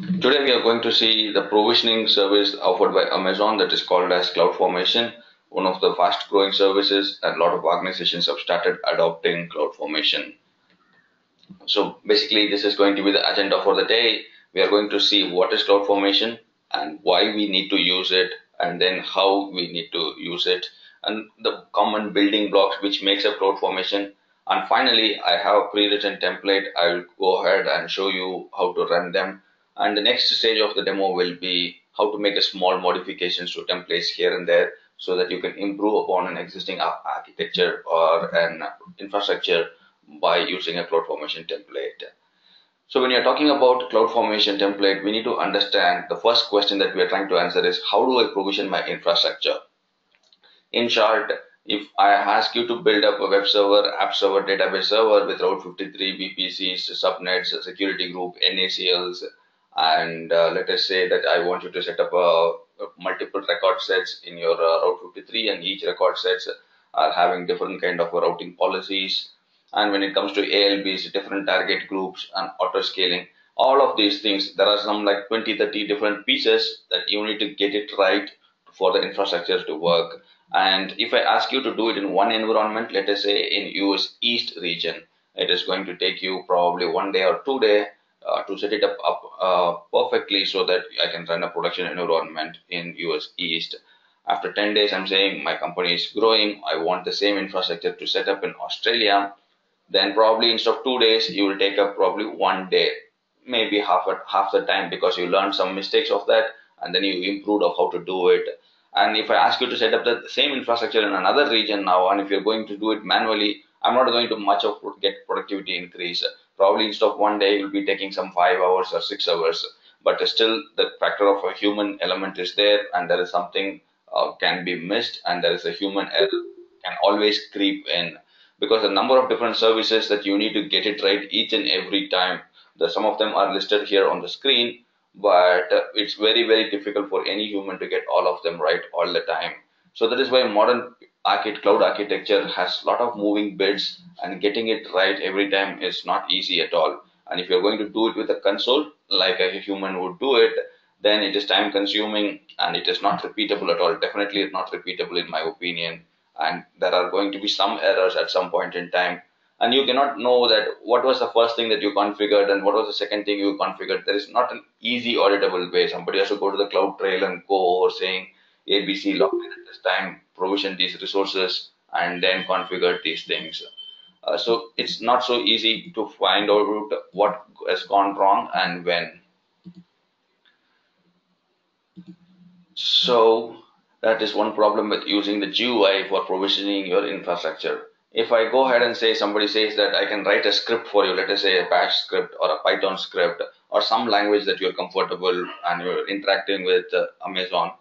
Today we are going to see the provisioning service offered by Amazon that is called as CloudFormation, one of the fast growing services, and a lot of organizations have started adopting CloudFormation. So basically this is going to be the agenda for the day. We are going to see what is CloudFormation and why we need to use it, and then how we need to use it, and the common building blocks which makes up CloudFormation. And finally, I have a pre-written template. I will go ahead and show you how to run them. And the next stage of the demo will be how to make a small modifications to templates here and there so that you can improve upon an existing architecture or an infrastructure by using a CloudFormation template. So when you're talking about CloudFormation template, we need to understand the first question that we are trying to answer is how do I provision my infrastructure? In short, if I ask you to build up a web server, app server, database server with Route 53, VPCs, subnets, security group, NACLs, and let us say that I want you to set up multiple record sets in your Route 53, and each record sets are having different kind of routing policies. And when it comes to ALBs, different target groups and auto scaling, all of these things, there are some like 20, 30 different pieces that you need to get it right for the infrastructure to work. And if I ask you to do it in one environment, let us say in US East region, it is going to take you probably 1 day or 2 day to set it up perfectly so that I can run a production environment in US East. After 10 days, I'm saying my company is growing. I want the same infrastructure to set up in Australia. Then probably instead of 2 days, you will take up probably 1 day, maybe half the time, because you learned some mistakes of that and then you improved of how to do it. And if I ask you to set up the same infrastructure in another region now, and if you're going to do it manually, I'm not going to much of get productivity increase. Probably instead of 1 day, you'll be taking some 5 hours or 6 hours. But still, the factor of a human element is there, and there is something can be missed, and there is a human error can always creep in because the number of different services that you need to get it right each and every time. Some of them are listed here on the screen, but it's very difficult for any human to get all of them right all the time. So that is why modern cloud architecture has a lot of moving bits, and getting it right every time is not easy at all. And if you're going to do it with a console like a human would do it, then it is time consuming and it is not repeatable at all. Definitely not repeatable in my opinion, and there are going to be some errors at some point in time, and you cannot know that what was the first thing that you configured and what was the second thing you configured. There is not an easy auditable way. Somebody has to go to the cloud trail and go over saying ABC logged in at this time, provision these resources, and then configure these things. So it's not so easy to find out what has gone wrong and when. So that is one problem with using the GUI for provisioning your infrastructure. If I go ahead and say somebody says that I can write a script for you, let us say a bash script or a Python script or some language that you're comfortable and you're interacting with Amazon.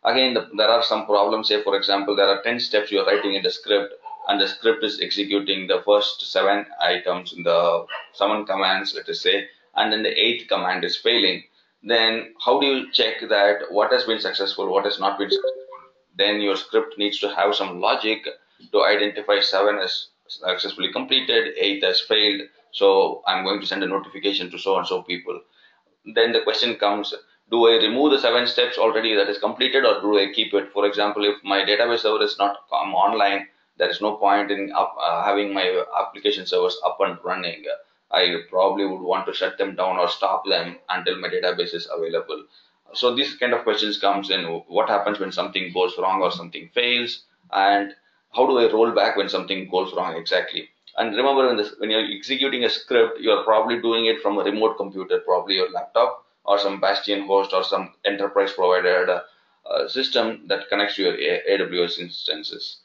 Again, there are some problems. Say, for example, there are 10 steps you're writing in the script, and the script is executing the first 7 items in the 7 commands, let us say, and then the eighth command is failing. Then how do you check that what has been successful, what has not been successful? Then your script needs to have some logic to identify 7 as successfully completed, 8 has failed. So I'm going to send a notification to so and so people. Then the question comes, do I remove the 7 steps already that is completed, or do I keep it? For example, if my database server is not come online, there is no point in having my application servers up and running. I probably would want to shut them down or stop them until my database is available. So these kind of questions comes in. What happens when something goes wrong or something fails, and how do I roll back when something goes wrong exactly? And remember, when you're executing a script, you're probably doing it from a remote computer, probably your laptop or some Bastion host or some enterprise provided system that connects to your AWS instances.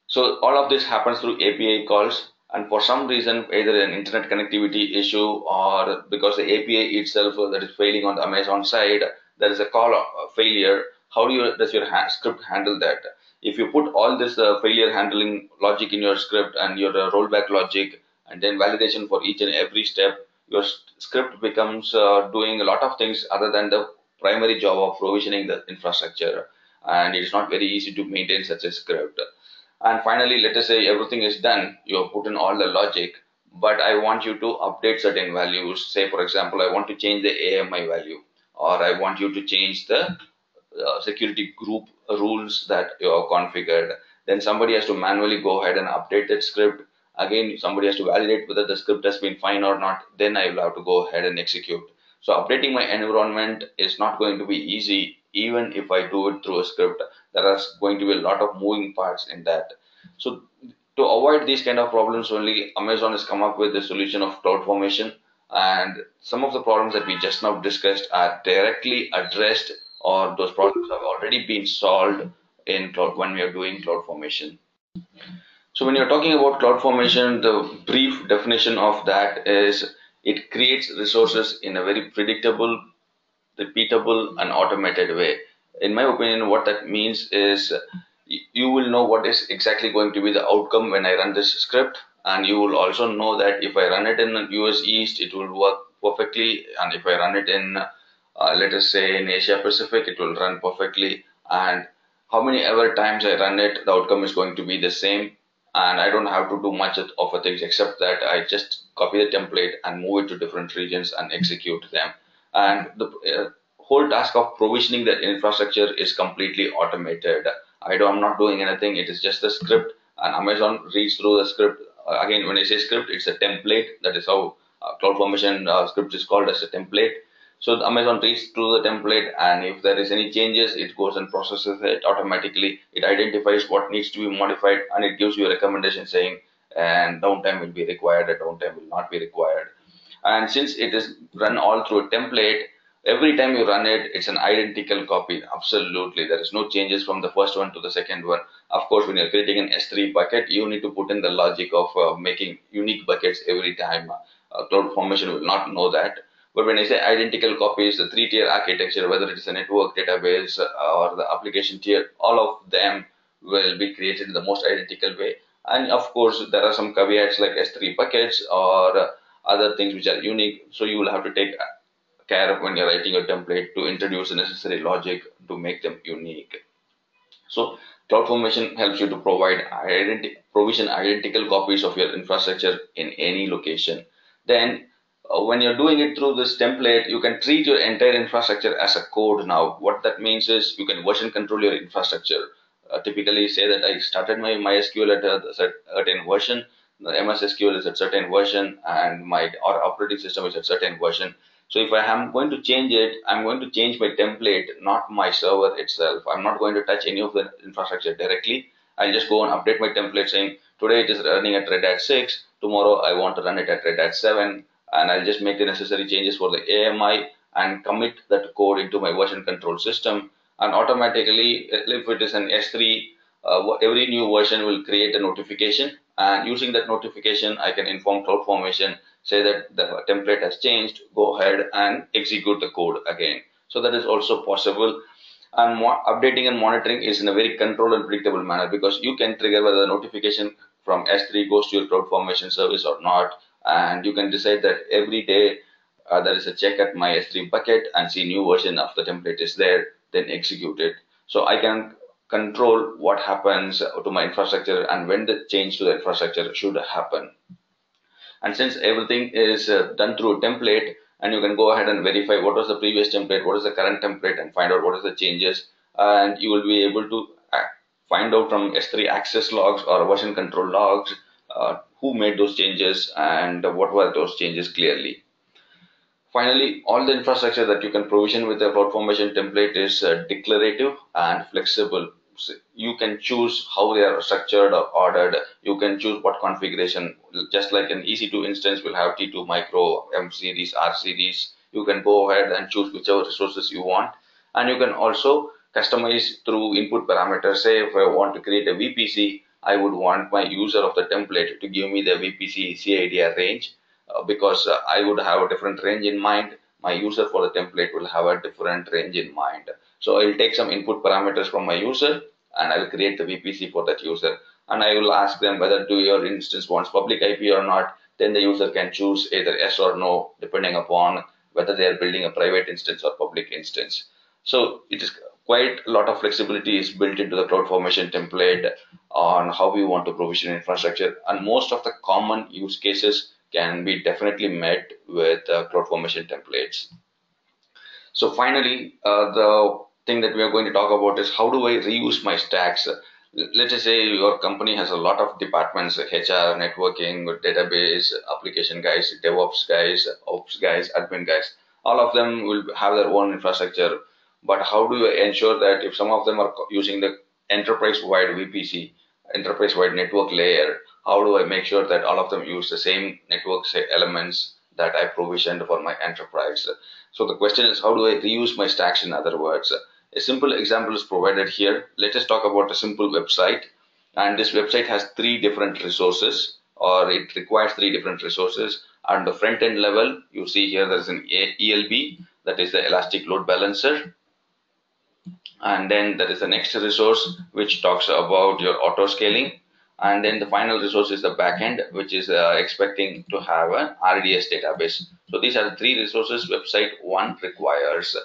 So all of this happens through API calls, and for some reason, either an internet connectivity issue or because the API itself that is failing on the Amazon side, there is a call failure. How does your script handle that? If you put all this failure handling logic in your script and your rollback logic, and then validation for each and every step, your script becomes doing a lot of things other than the primary job of provisioning the infrastructure, and it is not very easy to maintain such a script. And finally, let us say everything is done, you have put in all the logic, but I want you to update certain values. Say, for example, I want to change the AMI value, or I want you to change the security group rules that you have configured. Then somebody has to manually go ahead and update that script. Again, somebody has to validate whether the script has been fine or not. Then I will have to go ahead and execute. So updating my environment is not going to be easy, even if I do it through a script. There are going to be a lot of moving parts in that. So to avoid these kind of problems, only Amazon has come up with the solution of CloudFormation, and some of the problems that we just now discussed are directly addressed, or those problems have already been solved in cloud when we are doing CloudFormation. So when you're talking about CloudFormation, the brief definition of that is it creates resources in a very predictable, repeatable, and automated way. In my opinion, what that means is you will know what is exactly going to be the outcome when I run this script, and you will also know that if I run it in US East, it will work perfectly, and if I run it in, let us say, in Asia Pacific, it will run perfectly, and how many ever times I run it, the outcome is going to be the same, and I don't have to do much of a things except that I just copy the template and move it to different regions and execute them. And the whole task of provisioning that infrastructure is completely automated. I'm not doing anything. It is just a script, and Amazon reads through the script. Again, when I say script, it's a template. That is how CloudFormation script is called, as a template. So Amazon reads through the template, and if there is any changes, it goes and processes it automatically. It identifies what needs to be modified, and it gives you a recommendation saying, and downtime will be required, or downtime will not be required. And since it is run all through a template, every time you run it, it's an identical copy. Absolutely, there is no changes from the first one to the second one. Of course, when you're creating an S3 bucket, you need to put in the logic of making unique buckets every time. CloudFormation will not know that. But when I say identical copies, the three-tier architecture, whether it is a network database or the application tier, all of them will be created in the most identical way. And of course, there are some caveats like S3 buckets or other things which are unique. So you will have to take care of when you're writing your template to introduce the necessary logic to make them unique. So CloudFormation helps you to provision identical copies of your infrastructure in any location. Then when you're doing it through this template, you can treat your entire infrastructure as a code now. What that means is you can version control your infrastructure. Typically say that I started my MySQL at a certain version, the MS SQL is at certain version, and my operating system is at certain version. So if I am going to change it, I'm going to change my template, not my server itself. I'm not going to touch any of the infrastructure directly. I'll just go and update my template saying today it is running at Red Hat 6, tomorrow I want to run it at Red Hat 7, and I'll just make the necessary changes for the AMI and commit that code into my version control system. And automatically, if it is an S3, every new version will create a notification, and using that notification, I can inform CloudFormation, say that the template has changed, go ahead and execute the code again. So that is also possible. And updating and monitoring is in a very controlled and predictable manner, because you can trigger whether the notification from S3 goes to your CloudFormation service or not, and you can decide that every day there is a check at my S3 bucket and see new version of the template is there, then execute it. So I can control what happens to my infrastructure and when the change to the infrastructure should happen. And since everything is done through a template, and you can go ahead and verify what was the previous template, what is the current template, and find out what is the changes, and you will be able to find out from S3 access logs or version control logs who made those changes and what were those changes clearly. Finally, all the infrastructure that you can provision with the CloudFormation template is declarative and flexible. So you can choose how they are structured or ordered. You can choose what configuration. Just like an EC2 instance will have T2 micro, M series, R series. You can go ahead and choose whichever resources you want. And you can also customize through input parameters. Say if I want to create a VPC, I would want my user of the template to give me the VPC CIDR range, because I would have a different range in mind. My user for the template will have a different range in mind. So I'll take some input parameters from my user, and I will create the VPC for that user. And I will ask them whether do your instance wants public IP or not. Then the user can choose either yes or no, depending upon whether they are building a private instance or public instance. So it is quite a lot of flexibility is built into the CloudFormation template on how we want to provision infrastructure. And most of the common use cases can be definitely met with CloudFormation templates. So finally, the thing that we are going to talk about is how do I reuse my stacks? Let's just say your company has a lot of departments: HR, networking, database, application guys, DevOps guys, ops guys, admin guys. All of them will have their own infrastructure. But how do you ensure that if some of them are using the enterprise-wide VPC, enterprise-wide network layer, how do I make sure that all of them use the same network elements that I provisioned for my enterprise? So the question is, how do I reuse my stacks? In other words, a simple example is provided here. Let us talk about a simple website. And this website has three different resources, or it requires three different resources. On the front end level, you see here there is an ELB, that is the Elastic Load Balancer. And then there is the next resource which talks about your auto scaling. And then the final resource is the backend, which is expecting to have an RDS database. So these are the three resources website 1 requires.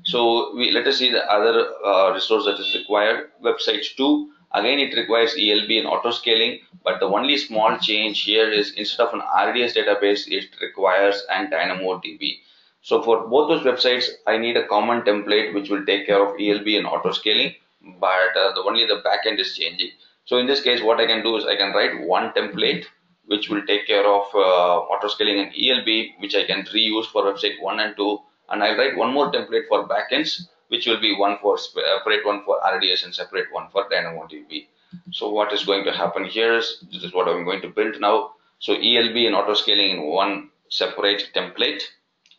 So let us see the other resource that is required. Website 2, again it requires ELB and auto scaling, but the only small change here is instead of an RDS database, it requires an DynamoDB. So for both those websites, I need a common template which will take care of ELB and auto scaling, but only the backend is changing. So in this case, what I can do is I can write one template which will take care of auto scaling and ELB, which I can reuse for website 1 and 2, and I'll write one more template for backends, which will be one for separate one for RDS and separate one for DynamoDB. So what is going to happen here is this is what I'm going to build now. So ELB and auto scaling in one separate template,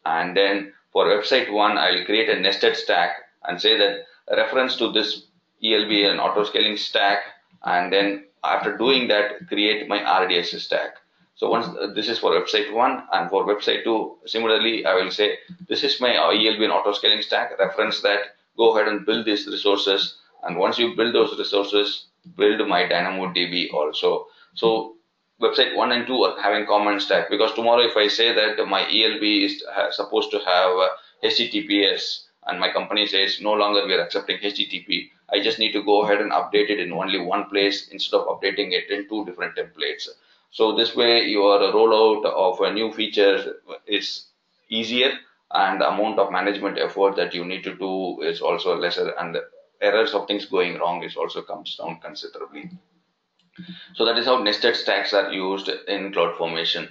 and then for website 1, I'll create a nested stack and say that reference to this ELB and auto scaling stack, and then after doing that, create my RDS stack. So once this is for website 1, and for website 2, similarly, I will say this is my ELB and auto scaling stack. Reference that, go ahead and build these resources, and once you build those resources, build my DynamoDB also. So website 1 and 2 are having common stack, because tomorrow if I say that my ELB is supposed to have HTTPS and my company says no longer we are accepting HTTP, I just need to go ahead and update it in only one place instead of updating it in two different templates. So this way your rollout of a new feature is easier, and the amount of management effort that you need to do is also lesser, and the errors of things going wrong is also comes down considerably. So that is how nested stacks are used in CloudFormation.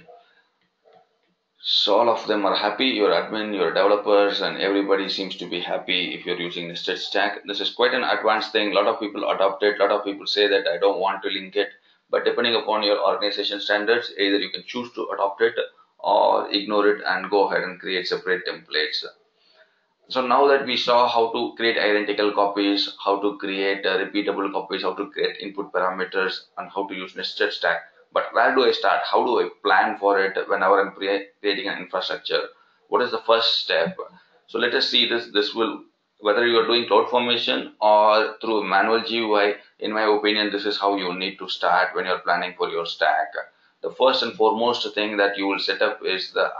So all of them are happy, your admin, your developers, and everybody seems to be happy if you're using nested stack. This is quite an advanced thing. A lot of people adopt it. A lot of people say that I don't want to link it. But depending upon your organization standards, either you can choose to adopt it or ignore it and go ahead and create separate templates. So now that we saw how to create identical copies, how to create repeatable copies, how to create input parameters, and how to use nested stack, but where do I start? How do I plan for it whenever I'm creating an infrastructure? What is the first step? So let us see this. This will, whether you are doing CloudFormation or through manual GUI, in my opinion, this is how you need to start when you're planning for your stack. The first and foremost thing that you will set up is the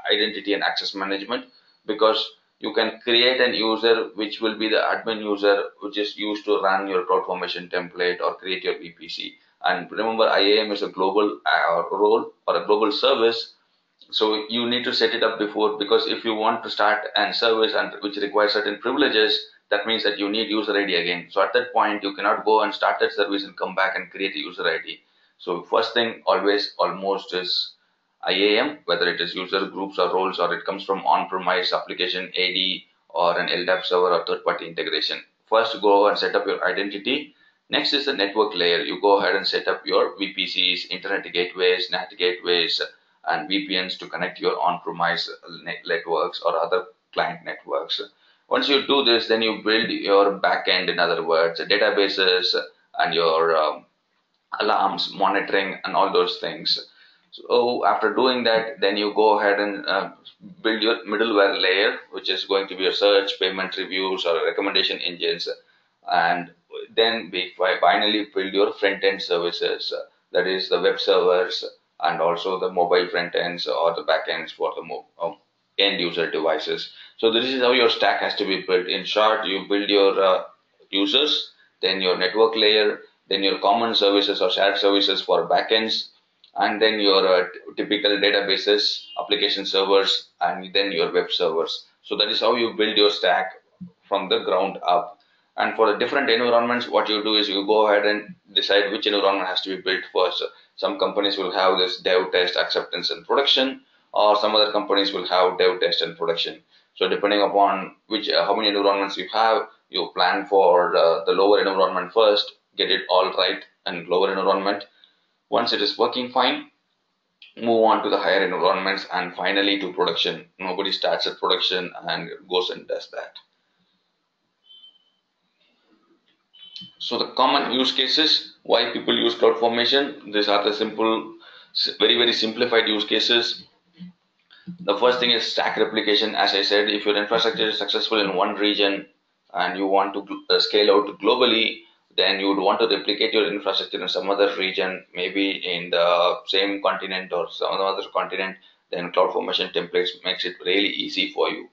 identity and access management, because you can create an user which will be the admin user, which is used to run your CloudFormation template or create your VPC. And remember, IAM is a global role or a global service. So you need to set it up before, because if you want to start a service and which requires certain privileges, that means that you need user ID again. So at that point, you cannot go and start that service and come back and create a user ID. So first thing always almost is IAM, whether it is user groups or roles, or it comes from on-premise application AD or an LDAP server or third-party integration. First, go and set up your identity. Next is the network layer. You go ahead and set up your VPCs, internet gateways, NAT gateways, and VPNs to connect your on-premise networks or other client networks. Once you do this, then you build your backend, in other words, databases and your alarms, monitoring, and all those things. So after doing that, then you go ahead and build your middleware layer, which is going to be your search, payment reviews, or recommendation engines, and then we finally build your front-end services, that is the web servers and also the mobile front ends or the backends for the end user devices. So this is how your stack has to be built. In short, you build your users, then your network layer, then your common services or shared services for backends, and then your typical databases, application servers, and then your web servers. So that is how you build your stack from the ground up. And for the different environments, what you do is you go ahead and decide which environment has to be built first. Some companies will have this dev, test, acceptance, and production, or some other companies will have dev, test, and production. So depending upon which how many environments you have, you plan for the lower environment first, get it all right, and lower environment. Once it is working fine, move on to the higher environments, and finally to production. Nobody starts at production and goes and does that. So the common use cases, why people use CloudFormation, these are the simple, very simplified use cases. The first thing is stack replication. As I said, if your infrastructure is successful in one region and you want to scale out globally, then you would want to replicate your infrastructure in some other region, maybe in the same continent or some other continent. Then CloudFormation templates makes it really easy for you.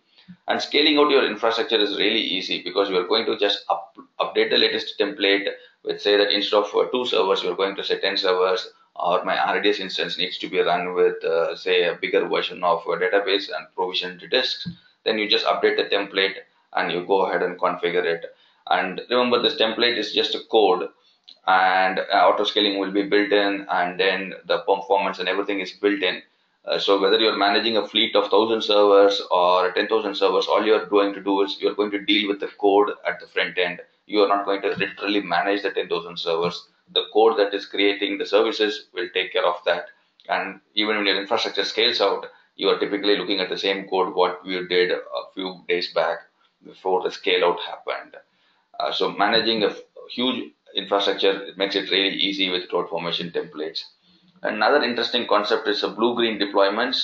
And scaling out your infrastructure is really easy because you are going to just update the latest template. Let's say that instead of 2 servers, you're going to say 10 servers, or my RDS instance needs to be run with, say, a bigger version of a database and provisioned disks. Then you just update the template and you go ahead and configure it. And remember, this template is just a code, and auto scaling will be built in, and then the performance and everything is built in. So whether you're managing a fleet of 1,000 servers or 10,000 servers, all you're going to do is you're going to deal with the code at the front end. You are not going to literally manage the 10,000 servers. The code that is creating the services will take care of that. And even when your infrastructure scales out, you are typically looking at the same code what we did a few days back before the scale out happened. So managing a huge infrastructure, it makes it really easy with CloudFormation templates. Another interesting concept is blue-green deployments.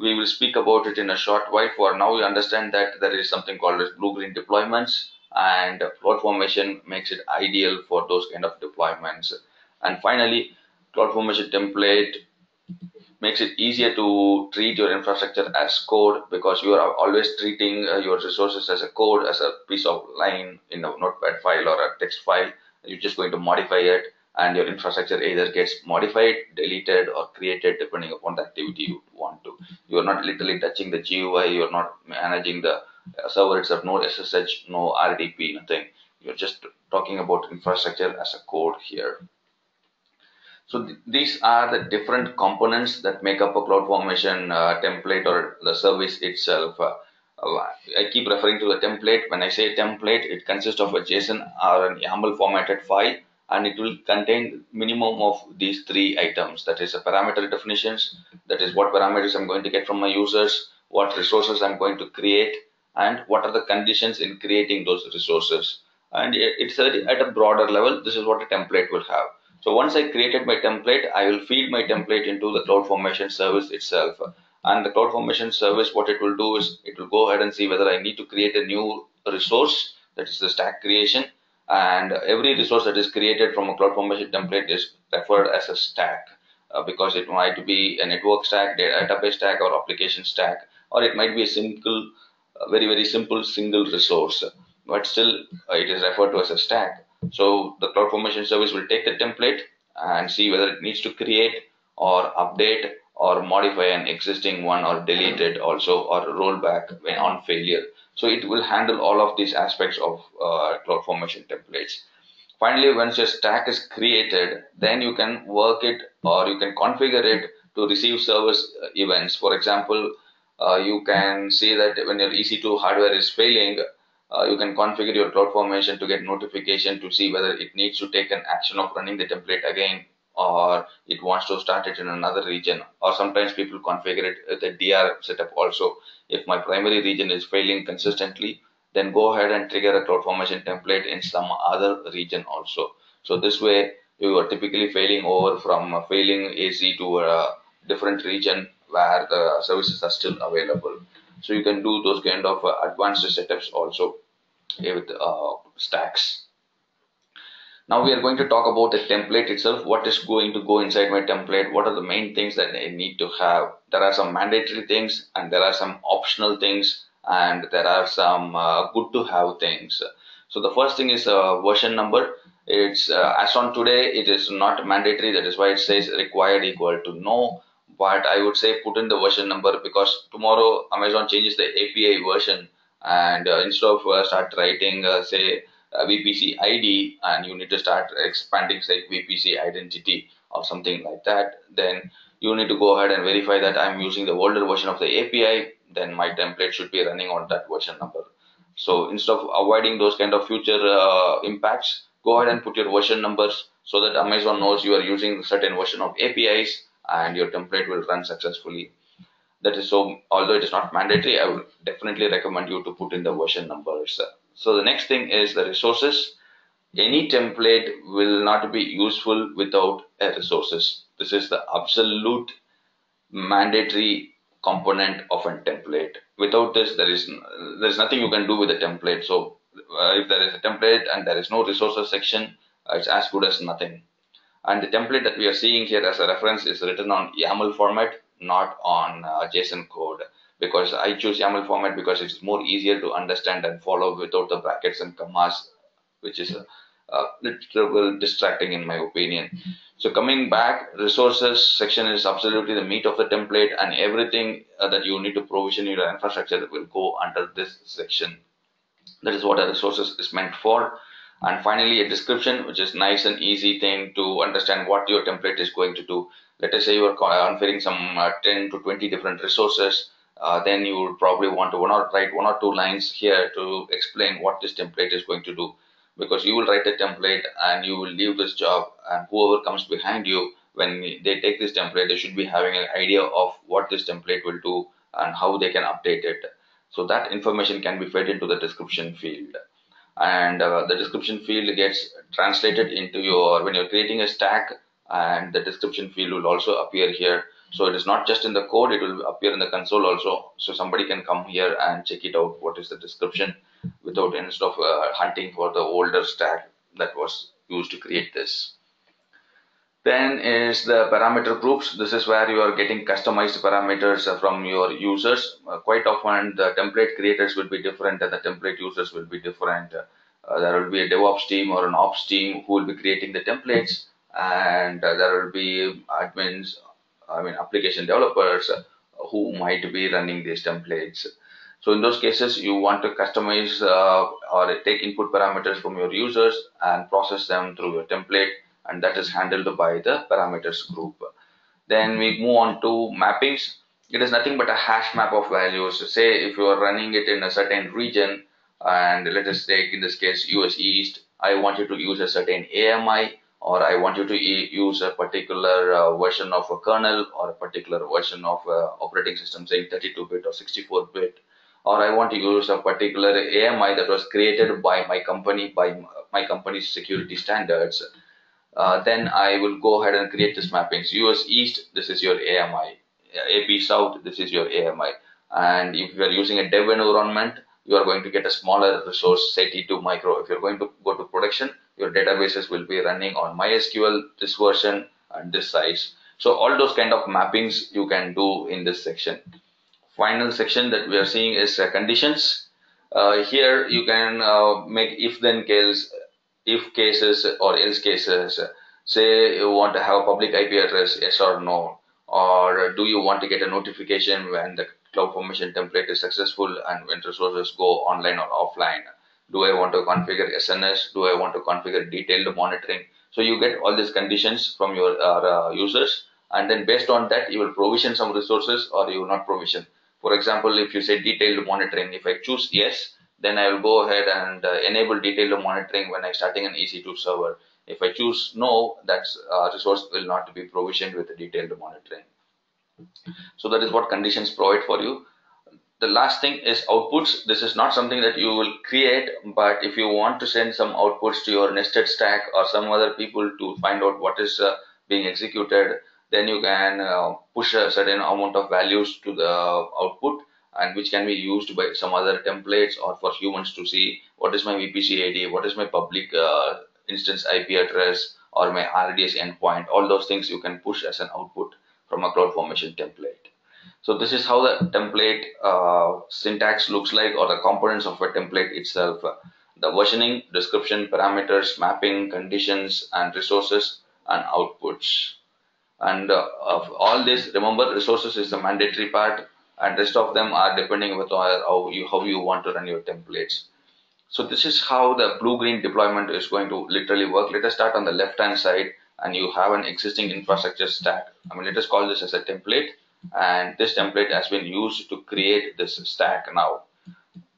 We will speak about it in a short while. For now, we understand that there is something called as blue-green deployments, and CloudFormation makes it ideal for those kind of deployments. And finally, CloudFormation template makes it easier to treat your infrastructure as code, because you are always treating your resources as a code, as a piece of line in a notepad file or a text file. You're just going to modify it, and your infrastructure either gets modified, deleted, or created depending upon the activity you want to. You are not literally touching the GUI, you're not managing the server itself, no SSH, no RDP, nothing. You're just talking about infrastructure as a code here. So these are the different components that make up a CloudFormation template or the service itself. I keep referring to the template. When I say template, it consists of a JSON or an YAML formatted file, and it will contain minimum of these 3 items. That is, a parameter definitions. That is, what parameters I'm going to get from my users, what resources I'm going to create, and what are the conditions in creating those resources. And it's at a broader level. This is what a template will have. So once I created my template, I will feed my template into the CloudFormation service itself. And the CloudFormation service, what it will do is it will go ahead and see whether I need to create a new resource, that is the stack creation. And every resource that is created from a CloudFormation template is referred as a stack, because it might be a network stack, database stack, or application stack, or it might be a simple, very simple single resource, but still it is referred to as a stack. So the CloudFormation service will take the template and see whether it needs to create or update or modify an existing one, or delete it also, or roll back when on failure. So it will handle all of these aspects of CloudFormation templates. Finally, once your stack is created, then you can work it, or you can configure it to receive service events. For example, you can see that when your EC2 hardware is failing, you can configure your CloudFormation to get notification to see whether it needs to take an action of running the template again, or it wants to start it in another region. Or sometimes people configure it with a DR setup also. If my primary region is failing consistently, then go ahead and trigger a CloudFormation template in some other region also. So this way, you are typically failing over from a failing AC to a different region where the services are still available. So you can do those kind of advanced setups also with stacks. Now we are going to talk about the template itself. What is going to go inside my template? What are the main things that I need to have? There are some mandatory things, and there are some optional things, and there are some good to have things. So the first thing is version number. It's as on today, it is not mandatory. That is why it says required equal to no. But I would say put in the version number, because tomorrow Amazon changes the API version, and instead of start writing say VPC ID, and you need to start expanding say VPC identity or something like that, then you need to go ahead and verify that I'm using the older version of the API. Then my template should be running on that version number. So instead of avoiding those kind of future impacts, go ahead and put your version numbers so that Amazon knows you are using a certain version of APIs and your template will run successfully. That is so, although it is not mandatory, I would definitely recommend you to put in the version numbers. So the next thing is the resources. Any template will not be useful without resources. This is the absolute mandatory component of a template. Without this, there is nothing you can do with a template. So if there is a template and there is no resources section, it's as good as nothing. And the template that we are seeing here as a reference is written on YAML format, not on JSON code. Because I choose YAML format because it's more easier to understand and follow without the brackets and commas, which is a little distracting in my opinion. So coming back, resources section is absolutely the meat of the template, and everything that you need to provision your infrastructure will go under this section. That is what a resources is meant for. And finally, a description, which is nice and easy thing to understand what your template is going to do. Let us say you are configuring some 10 to 20 different resources. Then you would probably want to write one or two lines here to explain what this template is going to do, because you will write a template and you will leave this job, and whoever comes behind you, when they take this template, they should be having an idea of what this template will do and how they can update it. So that information can be fed into the description field, and the description field gets translated into your, when you're creating a stack, and the description field will also appear here. So it is not just in the code, it will appear in the console also, so somebody can come here and check it out what is the description, without, instead of hunting for the older stack that was used to create this. Then is the parameter groups. This is where you are getting customized parameters from your users. Quite often the template creators will be different and the template users will be different. There will be a DevOps team or an Ops team who will be creating the templates, and there will be admins, I mean application developers, who might be running these templates. So in those cases, you want to customize or take input parameters from your users and process them through your template, and that is handled by the parameters group. Then we move on to mappings. It is nothing but a hash map of values. Say if you are running it in a certain region, and let us take in this case US East, I want you to use a certain AMI, or I want you to use a particular version of a kernel, or a particular version of operating system, saying 32-bit or 64-bit, or I want to use a particular AMI that was created by my company, by my company's security standards. Then I will go ahead and create this mappings. US East, this is your AMI. AP South, this is your AMI. And if you are using a dev environment, you are going to get a smaller resource, say T2 micro. If you're going to go to production, your databases will be running on MySQL, this version and this size. So all those kind of mappings you can do in this section. Final section that we are seeing is conditions. Here you can make if-then case, if cases or else cases. Say you want to have a public IP address, yes or no, or do you want to get a notification when the CloudFormation template is successful and when resources go online or offline? Do I want to configure SNS? Do I want to configure detailed monitoring? So you get all these conditions from your users, and then based on that you will provision some resources or you will not provision. For example, if you say detailed monitoring, if I choose yes, then I will go ahead and enable detailed monitoring when I'm starting an EC2 server. If I choose no, that resource will not be provisioned with the detailed monitoring. So that is what conditions provide for you. The last thing is outputs. This is not something that you will create, but if you want to send some outputs to your nested stack or some other people to find out what is being executed, then you can push a certain amount of values to the output, and which can be used by some other templates or for humans to see what is my VPC ID, what is my public instance IP address, or my RDS endpoint. All those things you can push as an output from a CloudFormation template. So this is how the template syntax looks like, or the components of a template itself. the versioning, description, parameters, mapping, conditions, and resources and outputs. And of all this, remember resources is the mandatory part, and rest of them are depending with how you want to run your templates. So this is how the blue-green deployment is going to literally work. Let us start on the left-hand side, and you have an existing infrastructure stack. Let us call this as a template, and this template has been used to create this stack now.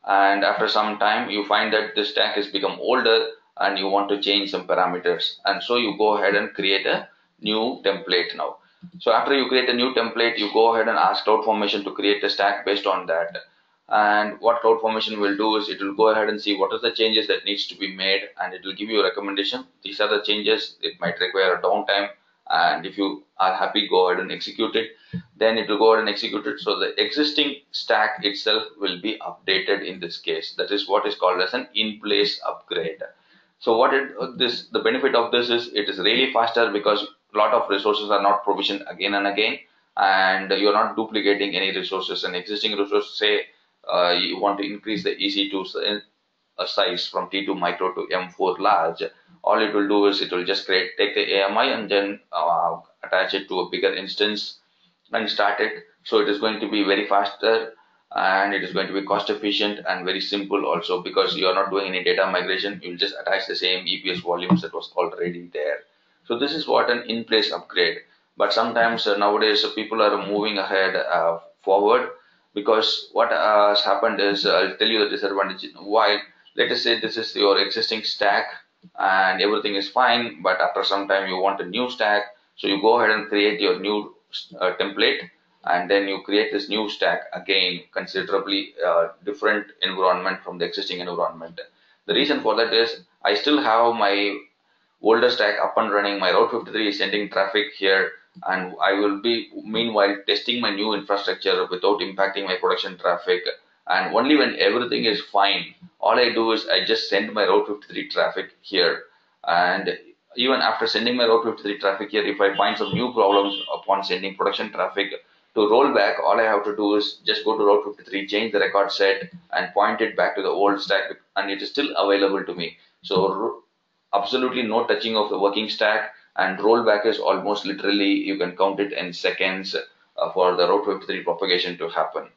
And after some time, you find that this stack has become older, and you want to change some parameters, and so you go ahead and create a new template now. So after you create a new template, you go ahead and ask CloudFormation to create a stack based on that. And what CloudFormation will do is it will go ahead and see what are the changes that needs to be made, and it will give you a recommendation. These are the changes. It might require a downtime, and if you are happy, go ahead and execute it. Then it will go ahead and execute it. So the existing stack itself will be updated in this case. That is what is called as an in-place upgrade. So the benefit of this is it is really faster because a lot of resources are not provisioned again and again, and you're not duplicating any resources. An existing resource, say you want to increase the EC2 size from T2 micro to M4 large, all it will do is it will just take the AMI and then attach it to a bigger instance and start it. So it is going to be very faster, and it is going to be cost efficient and very simple also, because you are not doing any data migration. You will just attach the same EPS volumes that was already there. So this is what an in-place upgrade. But sometimes nowadays people are moving ahead forward, because what has happened is, I'll tell you the disadvantage. While let us say this is your existing stack and everything is fine, but after some time you want a new stack, so you go ahead and create your new template, and then you create this new stack again, considerably different environment from the existing environment. The reason for that is I still have my older stack up and running. My Route 53 is sending traffic here, and I will be meanwhile testing my new infrastructure without impacting my production traffic. And only when everything is fine, all I do is I just send my Route 53 traffic here. And even after sending my Route 53 traffic here, if I find some new problems upon sending production traffic, to roll back, all I have to do is just go to Route 53, change the record set, and point it back to the old stack, and it is still available to me. So absolutely no touching of the working stack, and rollback is almost literally, you can count it in seconds for the Route 53 propagation to happen.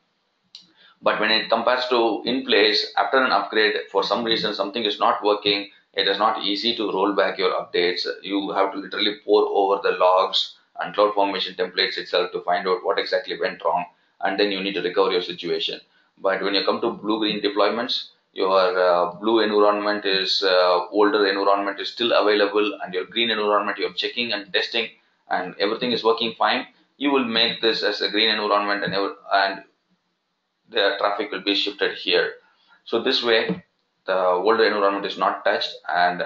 But when it compares to in place, after an upgrade, for some reason something is not working, it is not easy to roll back your updates. You have to literally pour over the logs and CloudFormation templates itself to find out what exactly went wrong, and then you need to recover your situation. But when you come to blue-green deployments, your blue environment is older environment is still available, and your green environment you're checking and testing, and everything is working fine. You will make this as a green environment, and the traffic will be shifted here. So this way, the older environment is not touched, and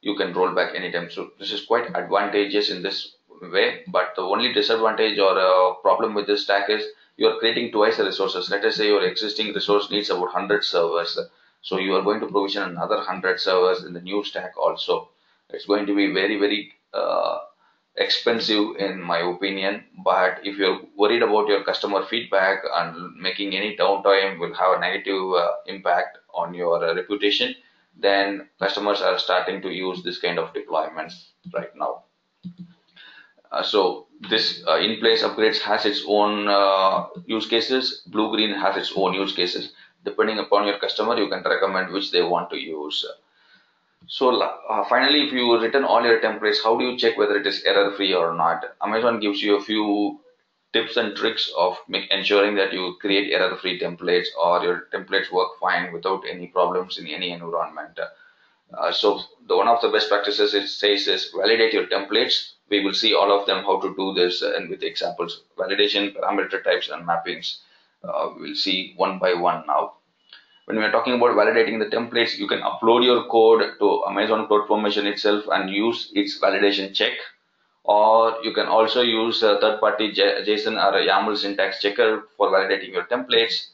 you can roll back anytime. So this is quite advantageous in this way. But the only disadvantage or problem with this stack is you are creating twice the resources. Let us say your existing resource needs about 100 servers, so you are going to provision another 100 servers in the new stack also. It's going to be very expensive in my opinion. But if you're worried about your customer feedback and making any downtime will have a negative impact on your reputation, then customers are starting to use this kind of deployments right now. So this in-place upgrades has its own use cases. Blue-green has its own use cases. Depending upon your customer, you can recommend which they want to use. So finally, if you written all your templates, how do you check whether it is error-free or not? Amazon gives you a few tips and tricks of ensuring that you create error-free templates, or your templates work fine without any problems in any environment. So one of the best practices it says is validate your templates. We will see all of them how to do this, and with examples, validation, parameter types, and mappings. We'll see one by one now. When we are talking about validating the templates, you can upload your code to Amazon CloudFormation itself and use its validation check, or you can also use a third-party JSON or a YAML syntax checker for validating your templates.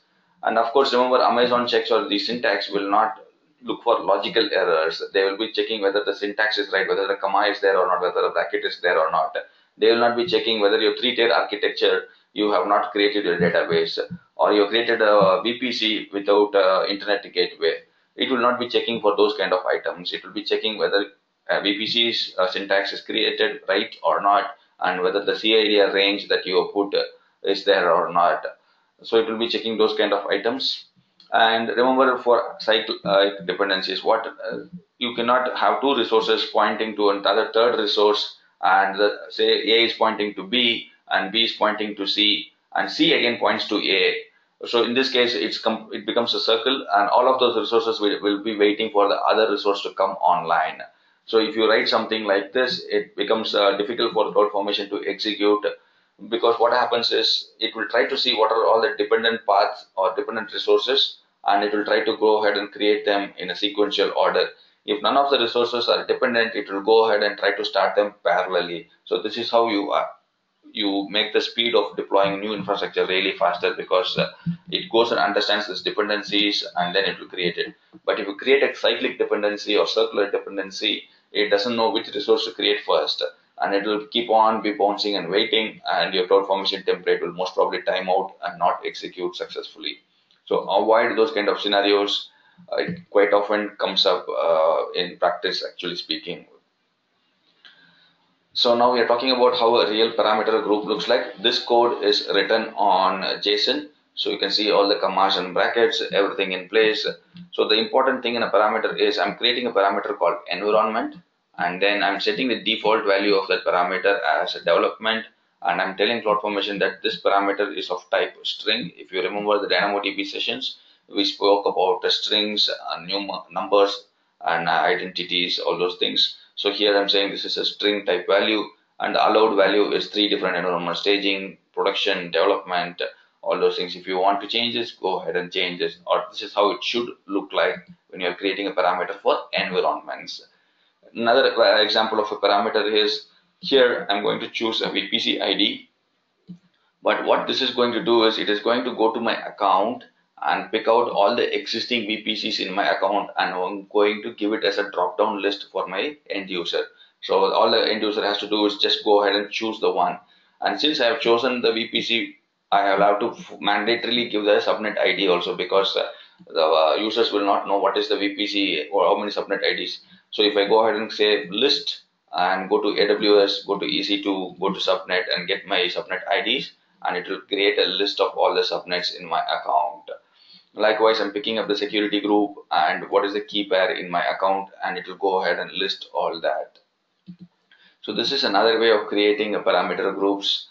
And of course, remember, Amazon checks or the syntax will not look for logical errors. They will be checking whether the syntax is right, whether the comma is there or not, whether the bracket is there or not. They will not be checking whether your three-tier architecture, you have not created your database, or you created a VPC without internet gateway. it will not be checking for those kind of items. It will be checking whether VPC's syntax is created right or not, and whether the CIDR range that you have put is there or not. So it will be checking those kind of items. And remember, for cycle dependencies, what you cannot have two resources pointing to another third resource, and say A is pointing to B and B is pointing to C, and C again points to A. So in this case, it becomes a circle, and all of those resources will be waiting for the other resource to come online. So if you write something like this, it becomes difficult for the CloudFormation to execute, because what happens is it will try to see what are all the dependent paths or dependent resources, and it will try to go ahead and create them in a sequential order. If none of the resources are dependent, it will go ahead and try to start them parallelly. So this is how you make the speed of deploying new infrastructure really faster, because it goes and understands these dependencies and then it will create it. But if you create a cyclic dependency or circular dependency, it doesn't know which resource to create first, and it will keep on be bouncing and waiting, and your CloudFormation template will most probably time out and not execute successfully. So avoid those kind of scenarios. It quite often comes up in practice, actually speaking. So now we are talking about how a real parameter group looks like. This code is written on JSON. So you can see all the commas and brackets, everything in place. So the important thing in a parameter is I'm creating a parameter called environment, and then I'm setting the default value of that parameter as a development, and I'm telling CloudFormation that this parameter is of type string. If you remember the DynamoDB sessions, we spoke about the strings and numbers and identities, all those things. So here I'm saying this is a string type value, and the allowed value is 3 different environment: staging, production, development, all those things. If you want to change this, go ahead and change this, or this is how it should look like when you're creating a parameter for environments. Another example of a parameter is, here I'm going to choose a VPC ID, but what this is going to do is it is going to go to my account and pick out all the existing VPCs in my account, and I'm going to give it as a drop down list for my end user. So all the end user has to do is just go ahead and choose the one. And since I have chosen the VPC, I have to mandatorily give the subnet ID also, because the users will not know what is the VPC or how many subnet IDs. So if I go ahead and say list and go to AWS, go to EC2, go to subnet and get my subnet IDs, and it will create a list of all the subnets in my account. Likewise, I'm picking up the security group and what is the key pair in my account, and it will go ahead and list all that. So this is another way of creating a parameter groups.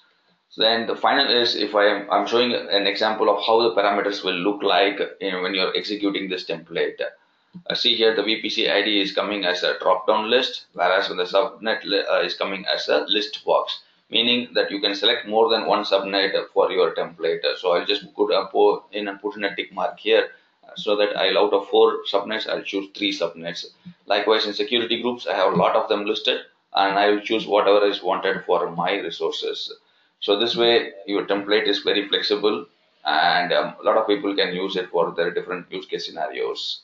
So then the final is, if I'm showing an example of how the parameters will look like when you're executing this template. See here, the VPC ID is coming as a drop-down list, whereas when the subnet is coming as a list box, meaning that you can select more than one subnet for your template. So I'll just put in a tick mark here, so that out of 4 subnets, I'll choose 3 subnets. Likewise, in security groups, I have a lot of them listed, and I will choose whatever is wanted for my resources. So this way, your template is very flexible, and a lot of people can use it for their different use case scenarios.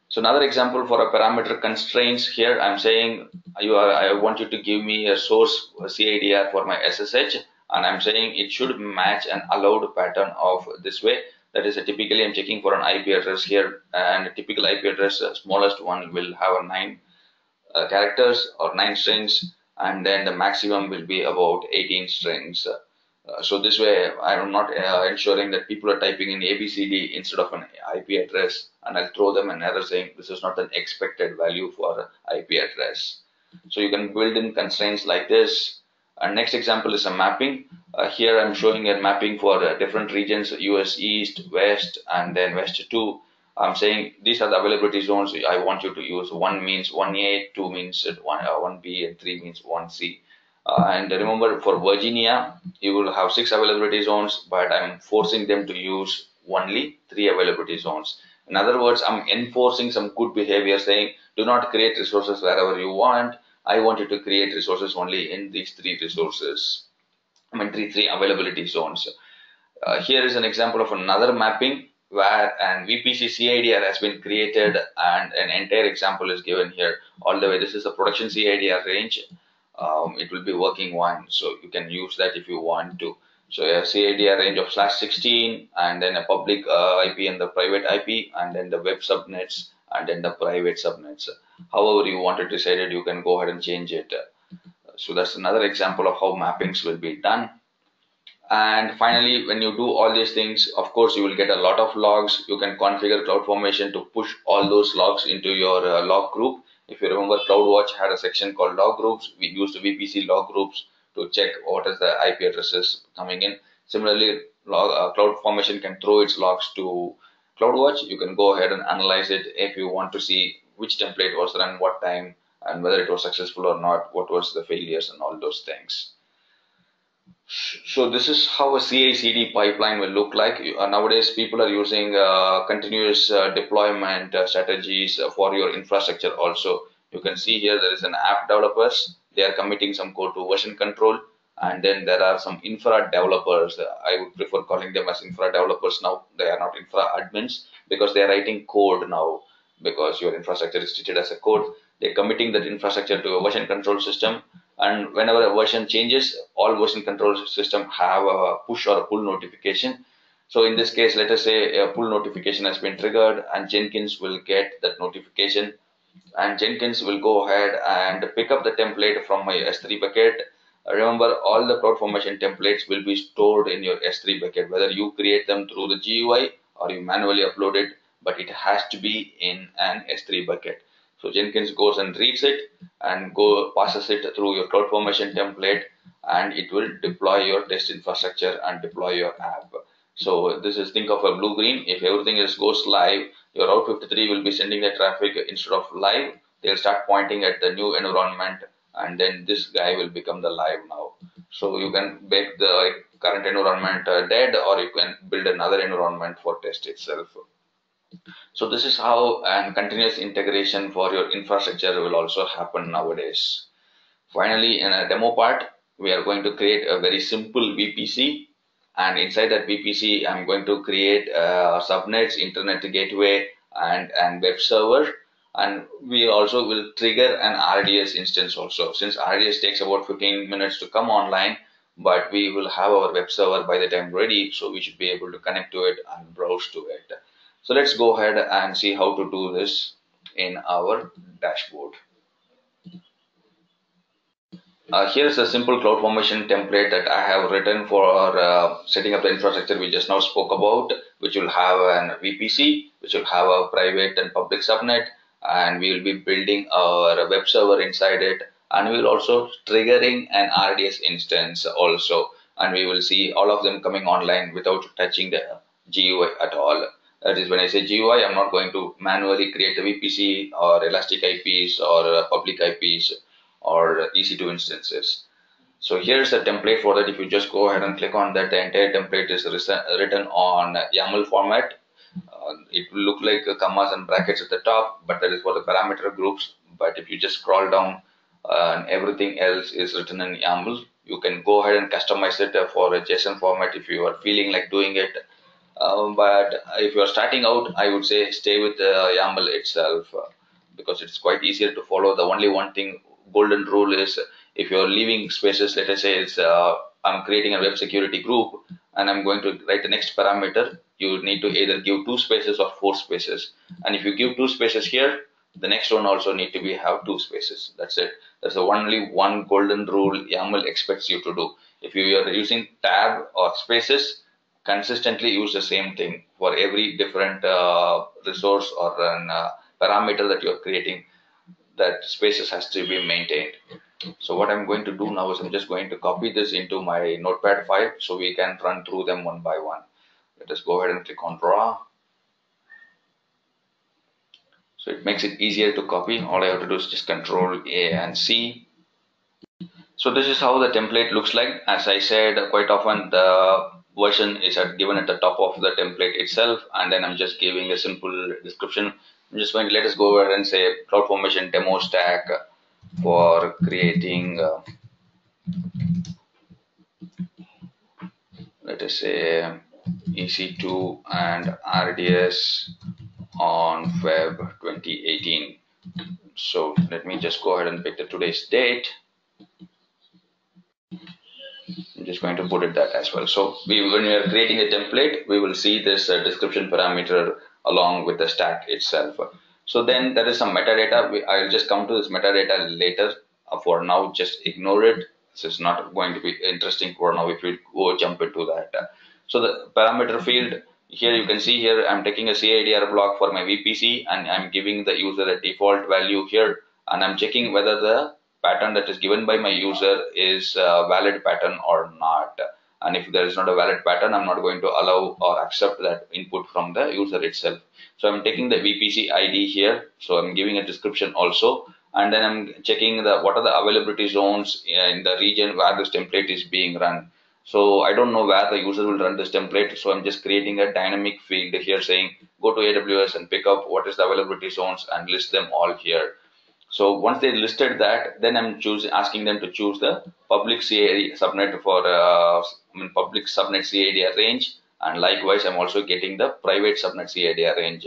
So another example for a parameter constraints, here I'm saying I want you to give me a source CIDR for my SSH, and I'm saying it should match an allowed pattern of this way. That is, typically I'm checking for an IP address here, and a typical IP address, smallest one will have a 9 characters or 9 strings, and then the maximum will be about 18 strings. So this way, I'm not ensuring that people are typing in ABCD instead of an IP address, and I'll throw them an error saying this is not an expected value for IP address. So you can build in constraints like this. And next example is a mapping. Here I'm showing a mapping for different regions: US East, West, and then West 2. I'm saying these are the availability zones I want you to use. 1 means 1A, 2 means 1B, and 3 means 1C. And remember, for Virginia, you will have 6 availability zones, but I'm forcing them to use only 3 availability zones. In other words, I'm enforcing some good behavior, saying do not create resources wherever you want. I want you to create resources only in these 3 resources. I mean, three availability zones. Here is an example of another mapping where an VPC CIDR has been created, and an entire example is given here all the way. This is a production CIDR range. It will be working one, so you can use that if you want to. So a CIDR range of /16, and then a public IP and the private IP, and then the web subnets, and then the private subnets. However you want it decided, you can go ahead and change it. So that's another example of how mappings will be done. And finally, when you do all these things, of course, you will get a lot of logs. You can configure CloudFormation to push all those logs into your log group. If you remember, CloudWatch had a section called log groups. We used VPC log groups to check what is the IP addresses coming in. Similarly, CloudFormation can throw its logs to CloudWatch. You can go ahead and analyze it if you want to see which template was run, what time, and whether it was successful or not, what was the failures and all those things. So this is how a CI/CD pipeline will look like. Nowadays, people are using continuous deployment strategies for your infrastructure also. You can see here there is an app developers. They are committing some code to version control. And then there are some infra developers. I would prefer calling them as infra developers now. They are not infra admins because they are writing code now, because your infrastructure is treated as a code. They're committing that infrastructure to a version control system, and whenever a version changes, all version control system have a push or a pull notification. So in this case, let us say a pull notification has been triggered, and Jenkins will get that notification, and Jenkins will go ahead and pick up the template from my S3 bucket. Remember, all the CloudFormation templates will be stored in your S3 bucket, whether you create them through the GUI or you manually upload it, but it has to be in an S3 bucket. So Jenkins goes and reads it and passes it through your CloudFormation template, and it will deploy your test infrastructure and deploy your app. So this is, think of a blue green. If everything goes live, your Route 53 will be sending the traffic instead of live. They'll start pointing at the new environment, and then this guy will become the live now. So you can make the current environment dead, or you can build another environment for test itself. So this is how continuous integration for your infrastructure will also happen nowadays. Finally, in a demo part, we are going to create a very simple VPC, and inside that VPC, I'm going to create subnets, internet gateway, and web server, and we also will trigger an RDS instance also. Since RDS takes about 15 minutes to come online, but we will have our web server by the time ready, so we should be able to connect to it and browse to it. So let's go ahead and see how to do this in our dashboard. Here's a simple CloudFormation template that I have written for setting up the infrastructure we just now spoke about, which will have an VPC, which will have a private and public subnet, and we will be building our web server inside it, and we will also triggering an RDS instance also, and we will see all of them coming online without touching the GUI at all. That is, when I say GUI, I'm not going to manually create a VPC or elastic IPs or public IPs or EC2 instances. So here's a template for that. If you just go ahead and click on that, the entire template is written on YAML format. It will look like commas and brackets at the top, but that is for the parameter groups. But if you just scroll down, everything else is written in YAML. You can go ahead and customize it for a JSON format if you are feeling like doing it. But if you are starting out, I would say stay with the YAML itself, because it's quite easier to follow. The only one thing, golden rule, is if you're leaving spaces, let us say it's I'm creating a web security group and I'm going to write the next parameter, you need to either give 2 spaces or 4 spaces. And if you give 2 spaces here, the next one also need to have 2 spaces. That's it. That's the only one golden rule YAML expects you to do. If you are using tab or spaces, consistently use the same thing for every different resource or an parameter that you're creating. That spaces has to be maintained. So what I'm going to do now is I'm just going to copy this into my notepad file so we can run through them one by one. Let us go ahead and click on draw. So it makes it easier to copy. All I have to do is just Control A and C. So this is how the template looks like. As I said, quite often the version is given at the top of the template itself, and then I'm just giving a simple description. I'm just going to let us go over and say CloudFormation demo stack for creating, let us say EC2 and RDS on Feb 2018. So let me just go ahead and pick the today's date. I'm just going to put it that as well. So when we are creating a template, we will see this description parameter along with the stack itself. So then there is some metadata. I'll just come to this metadata later. For now, just ignore it. This is not going to be interesting for now if we go jump into that. So the parameter field, here you can see here I'm taking a CIDR block for my VPC and I'm giving the user a default value here, and I'm checking whether the pattern that is given by my user is a valid pattern or not. And if there is not a valid pattern, I'm not going to allow or accept that input from the user itself. So I'm taking the VPC ID here. So I'm giving a description also, and then I'm checking what are the availability zones in the region where this template is being run. So I don't know where the user will run this template. So I'm just creating a dynamic field here saying go to AWS and pick up what is the availability zones and list them all here. So once they listed that, then I'm asking them to choose the public CID subnet for public subnet CIDR range, and likewise I'm also getting the private subnet CIDR range.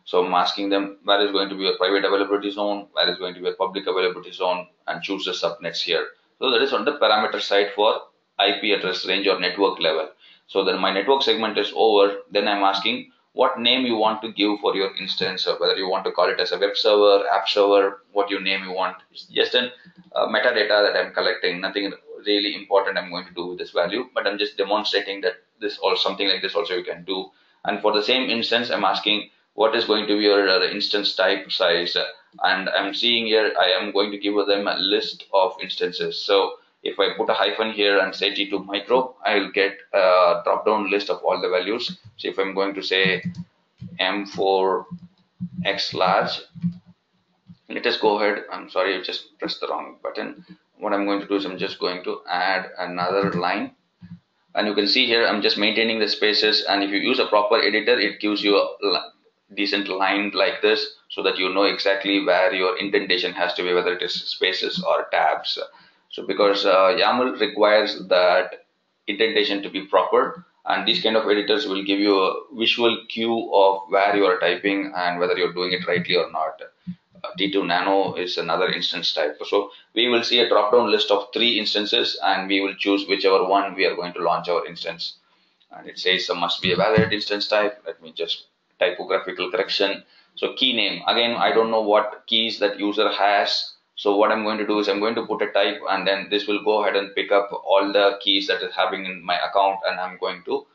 So I'm asking them where is going to be a private availability zone, where is going to be a public availability zone, and choose the subnets here. So that is on the parameter side for IP address range or network level. So then my network segment is over. Then I'm asking what name you want to give for your instance, or whether you want to call it as a web server, app server, what your name you want. It's just a metadata that I'm collecting, nothing really important I'm going to do with this value, but I'm just demonstrating that this or something like this also you can do. And for the same instance, I'm asking what is going to be your instance type size, and I'm seeing here I am going to give them a list of instances. So if I put a hyphen here and say T2 micro, I'll get a drop down list of all the values. So if I'm going to say M4 X large, let us go ahead. I'm sorry, I just pressed the wrong button. What I'm going to do is I'm just going to add another line. And you can see here, I'm just maintaining the spaces. And if you use a proper editor, it gives you a decent line like this so that you know exactly where your indentation has to be, whether it is spaces or tabs. So because YAML requires that indentation to be proper, and these kind of editors will give you a visual cue of where you are typing and whether you're doing it rightly or not. T2 Nano is another instance type. So we will see a drop-down list of 3 instances, and we will choose whichever one we are going to launch our instance. And it says there must be a valid instance type. Let me just typographical correction. So key name, again, I don't know what keys that user has. So what I'm going to do is I'm going to put a type, and then this will go ahead and pick up all the keys that is having in my account, and I'm going to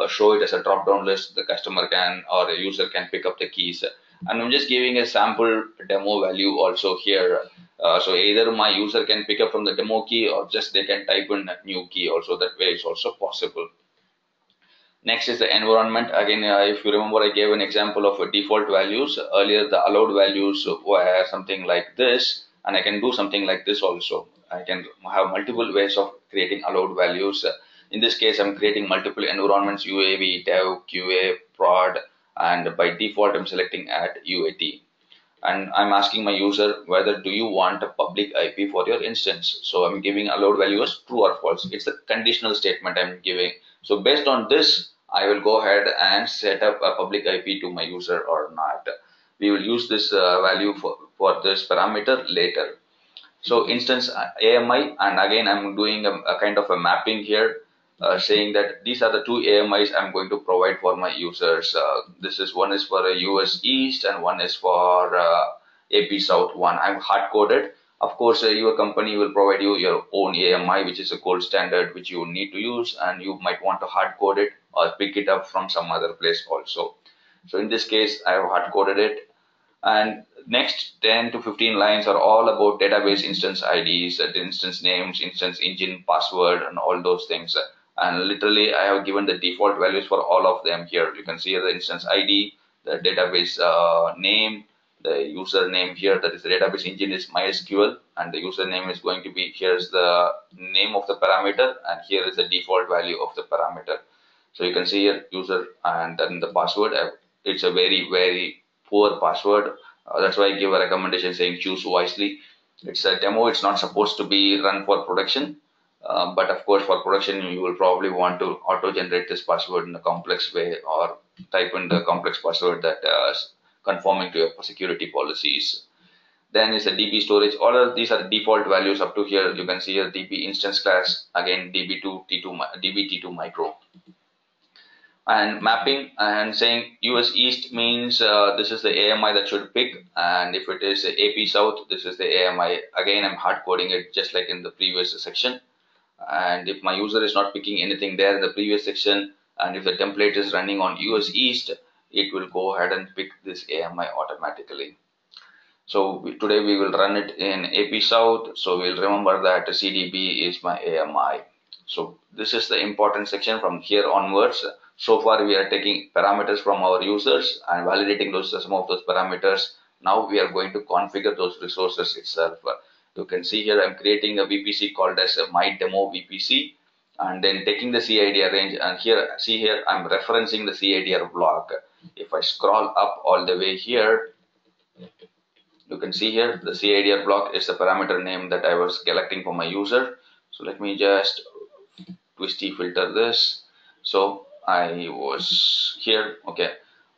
show it as a drop-down list. The customer can or a user can pick up the keys. And I'm just giving a sample demo value also here. So either my user can pick up from the demo key, or just they can type in a new key also. That way it's also possible. Next is the environment. Again, if you remember, I gave an example of default values. Earlier, the allowed values were something like this, and I can do something like this also. I can have multiple ways of creating allowed values. In this case, I'm creating multiple environments: UAV, dev, QA, prod, and by default, I'm selecting add UAT. And I'm asking my user whether do you want a public IP for your instance. So I'm giving allowed value as true or false. It's a conditional statement I'm giving. So based on this, I will go ahead and set up a public IP to my user or not. We will use this value for this parameter later. So instance AMI, and again I'm doing a kind of a mapping here, saying that these are the 2 AMIs I'm going to provide for my users. This is one is for US East and one is for AP South one. I'm hard coded. Of course, your company will provide you your own AMI, which is a gold standard, which you need to use, and you might want to hard code it or pick it up from some other place also. So in this case, I have hard coded it. And next 10 to 15 lines are all about database instance IDs, instance names, instance engine, password, and all those things. And literally, I have given the default values for all of them here. You can see the instance ID, the database name, the username here. That is the database engine is MySQL, and the username is going to be, here's the name of the parameter, and here is the default value of the parameter. So you can see here user and then the password. It's a very, very poor password. That's why I give a recommendation saying choose wisely. It's a demo. It's not supposed to be run for production. But of course, for production, you will probably want to auto-generate this password in a complex way, or type in the complex password that is conforming to your security policies. Then is the DB storage. All of these are default values up to here. You can see here DB instance class, again DB2 T2 DB T2 micro. and mapping and saying US East means this is the AMI that should pick, and if it is AP South, this is the AMI. Again, I'm hard coding it just like in the previous section. And if my user is not picking anything there in the previous section, and if the template is running on US East, it will go ahead and pick this AMI automatically. So today we will run it in AP South. So we'll remember that CDB is my AMI. So this is the important section from here onwards. So far we are taking parameters from our users and validating some of those parameters. Now we are going to configure those resources itself. You can see here I'm creating a VPC called as my demo VPC, and then taking the CIDR range, and here see here I'm referencing the CIDR block. If I scroll up all the way here, you can see here the CIDR block is the parameter name that I was collecting for my user. So let me just twisty filter this. So I was here. Okay,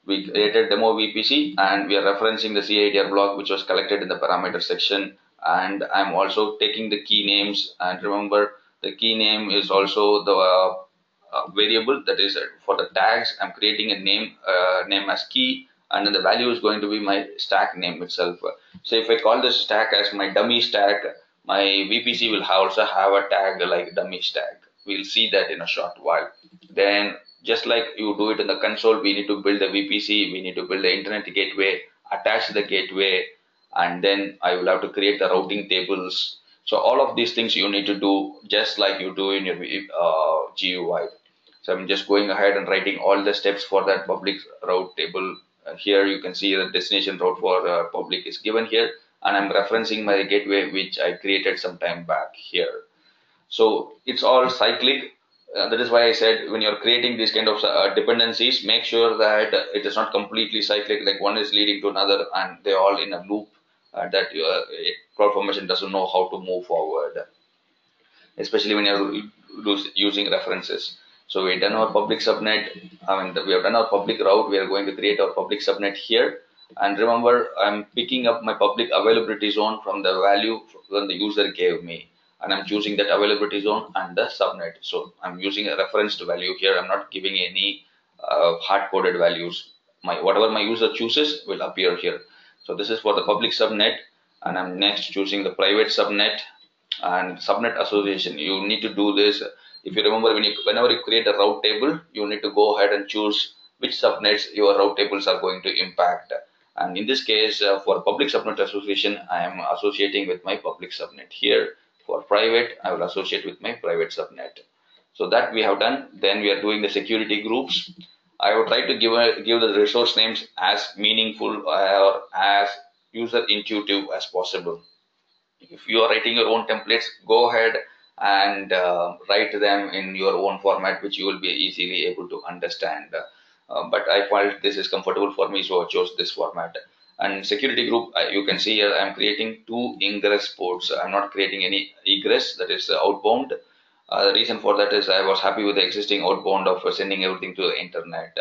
we created demo VPC and we are referencing the CIDR block which was collected in the parameter section, and I'm also taking the key names, and remember the key name is also the variable that is for the tags. I'm creating a name as key, and then the value is going to be my stack name itself. So if I call this stack as my dummy stack, my VPC will also have a tag like dummy stack. We'll see that in a short while. Then just like you do it in the console, we need to build the VPC, we need to build the internet gateway, attach the gateway, and then I will have to create the routing tables. So all of these things you need to do just like you do in your GUI. So I'm just going ahead and writing all the steps for that public route table. Here you can see the destination route for public is given here, and I'm referencing my gateway which I created some time back here. So it's all cyclic. That is why I said when you're creating these kind of dependencies, make sure that it is not completely cyclic, like one is leading to another and they're all in a loop, that CloudFormation doesn't know how to move forward, especially when you're using references. So we've done our public subnet. I mean, we have done our public route. We are going to create our public subnet here. And remember, I'm picking up my public availability zone from the value when the user gave me, and I'm choosing that availability zone and the subnet. So I'm using a referenced value here. I'm not giving any hard-coded values. Whatever my user chooses will appear here. So this is for the public subnet, and I'm next choosing the private subnet and subnet association. You need to do this. If you remember, whenever you create a route table, you need to go ahead and choose which subnets your route tables are going to impact. And in this case, for public subnet association, I am associating with my public subnet here. For private, I will associate with my private subnet. So that we have done. Then we are doing the security groups. I would try to give the resource names as meaningful or as user intuitive as possible. If you are writing your own templates, go ahead and write them in your own format, which you will be easily able to understand. But I felt this is comfortable for me, so I chose this format. And security group, you can see here I'm creating two ingress ports. I'm not creating any egress, that is outbound. The reason for that is I was happy with the existing outbound of sending everything to the internet.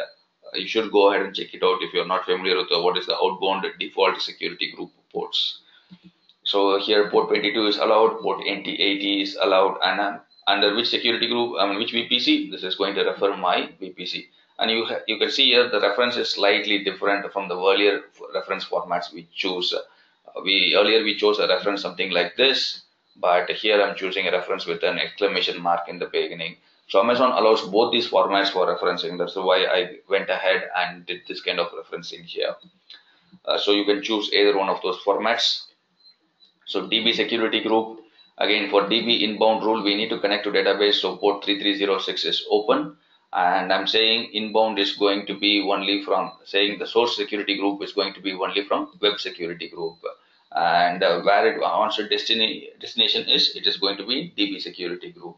You should go ahead and check it out if you're not familiar with what is the outbound default security group ports. So here port 22 is allowed, port 80 is allowed, and under which security group, I mean which VPC, this is going to refer my VPC. And you can see here the reference is slightly different from the earlier reference formats we choose. Earlier we chose a reference something like this, but here I'm choosing a reference with an exclamation mark in the beginning. So Amazon allows both these formats for referencing. That's why I went ahead and did this kind of referencing here. So you can choose either one of those formats. So DB security group, again for DB inbound rule, we need to connect to database. So port 3306 is open, and I'm saying inbound is going to be only from, saying the source security group is going to be only from web security group, and where it wants to destination is, it is going to be DB security group.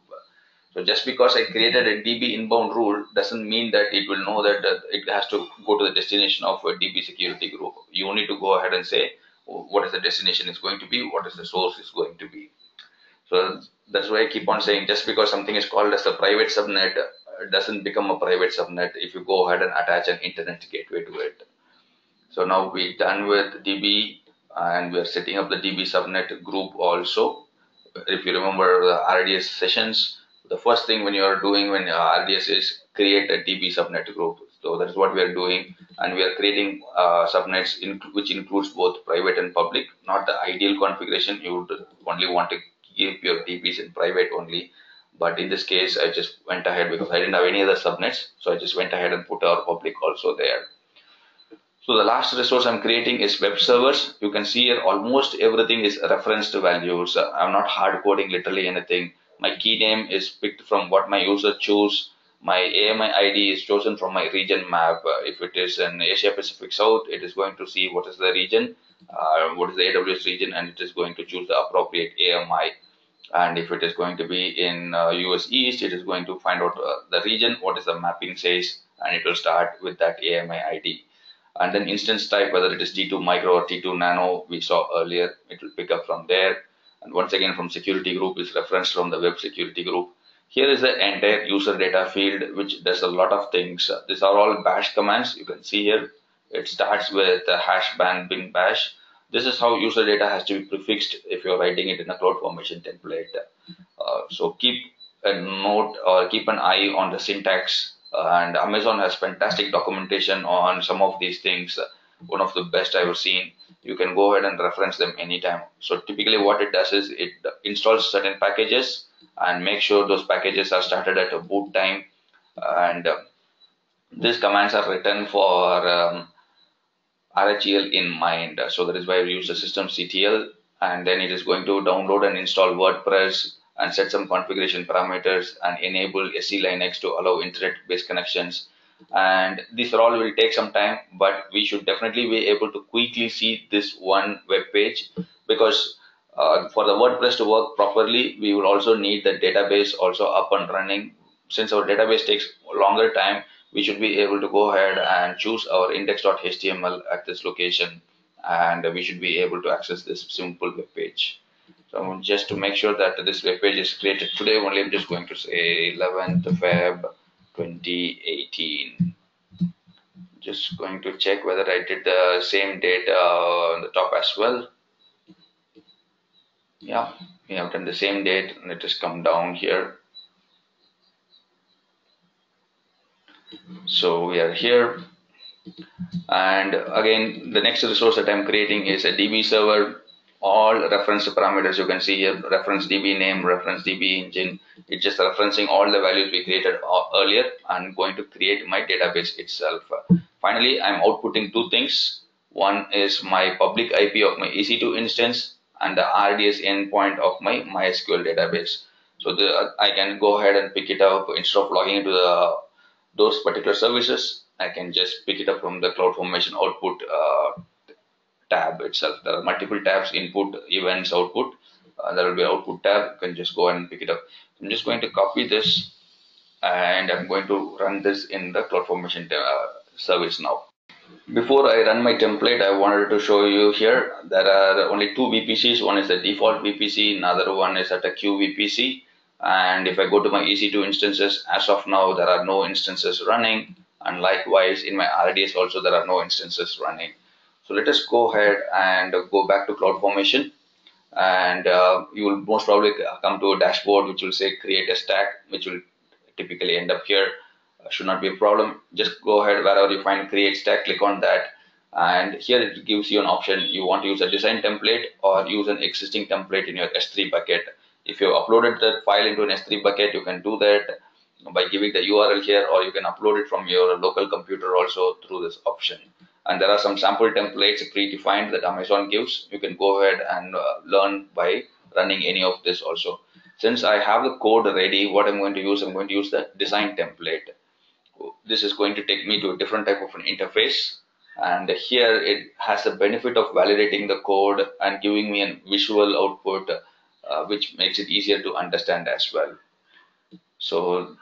So just because I created a DB inbound rule doesn't mean that it will know that it has to go to the destination of a DB security group. You need to go ahead and say what is the destination is going to be, what is the source is going to be. So that's why I keep on saying, just because something is called as a private subnet doesn't become a private subnet if you go ahead and attach an internet gateway to it. So now we're done with DB, and we're setting up the DB subnet group also. If you remember the RDS sessions, the first thing when you are doing when RDS is create a DB subnet group. So that's what we are doing, and we are creating subnets which includes both private and public. Not the ideal configuration. You would only want to keep your DBs in private only. But in this case, I just went ahead because I didn't have any other subnets. So I just went ahead and put our public also there. So the last resource I'm creating is web servers. You can see here almost everything is referenced values. I'm not hard coding literally anything. My key name is picked from what my user choose. My AMI ID is chosen from my region map. If it is in Asia Pacific South, it is going to see what is the region, what is the AWS region, and it is going to choose the appropriate AMI. And if it is going to be in US East, it is going to find out the region, what is the mapping says, and it will start with that AMI ID. And then instance type, whether it is T2 micro or T2 nano, we saw earlier, it will pick up from there. And once again, from security group is referenced from the web security group. Here is the entire user data field, which does a lot of things. These are all bash commands. You can see here, it starts with hash bang bin bash. This is how user data has to be prefixed if you're writing it in a CloudFormation template. So keep a note or keep an eye on the syntax, and Amazon has fantastic documentation on some of these things. One of the best I've seen. You can go ahead and reference them anytime. So typically what it does is it installs certain packages and make sure those packages are started at a boot time, and these commands are written for RHEL in mind. So that is why we use the systemctl, and then it is going to download and install WordPress and set some configuration parameters and enable SE Linux to allow internet-based connections. And these all will take some time, but we should definitely be able to quickly see this one web page, because for the WordPress to work properly, we will also need the database also up and running. Since our database takes longer time, we should be able to go ahead and choose our index.html at this location, and we should be able to access this simple web page. So just to make sure that this web page is created today only, I'm just going to say 11th Feb 2018. Just going to check whether I did the same date on the top as well. Yeah, we have done the same date. Let us come down here. So we are here, and again the next resource that I'm creating is a DB server. All reference parameters you can see here: reference DB name, reference DB engine. It's just referencing all the values we created earlier and going to create my database itself. Finally, I'm outputting two things. One is my public IP of my EC2 instance and the RDS endpoint of my MySQL database. So I can go ahead and pick it up instead of logging into those particular services. I can just pick it up from the CloudFormation output tab itself. There are multiple tabs: input, events, output. There will be output tab. You can just go and pick it up. I'm just going to copy this, and I'm going to run this in the CloudFormation service now. Before I run my template, I wanted to show you here there are only two VPCs. One is the default VPC, another one is at a QVPC. And if I go to my EC2 instances, as of now there are no instances running, and likewise in my RDS also there are no instances running. So let us go ahead and go back to CloudFormation, and you will most probably come to a dashboard which will say create a stack, which will typically end up here. Should not be a problem. Just go ahead, wherever you find create stack, click on that, and here it gives you an option. You want to use a design template or use an existing template in your S3 bucket. If you uploaded that file into an S3 bucket, you can do that by giving the URL here, or you can upload it from your local computer also through this option. And there are some sample templates predefined that Amazon gives. You can go ahead and learn by running any of this also. Since I have the code ready, what I'm going to use the design template. This is going to take me to a different type of an interface, and here it has the benefit of validating the code and giving me a visual output, which makes it easier to understand as well. So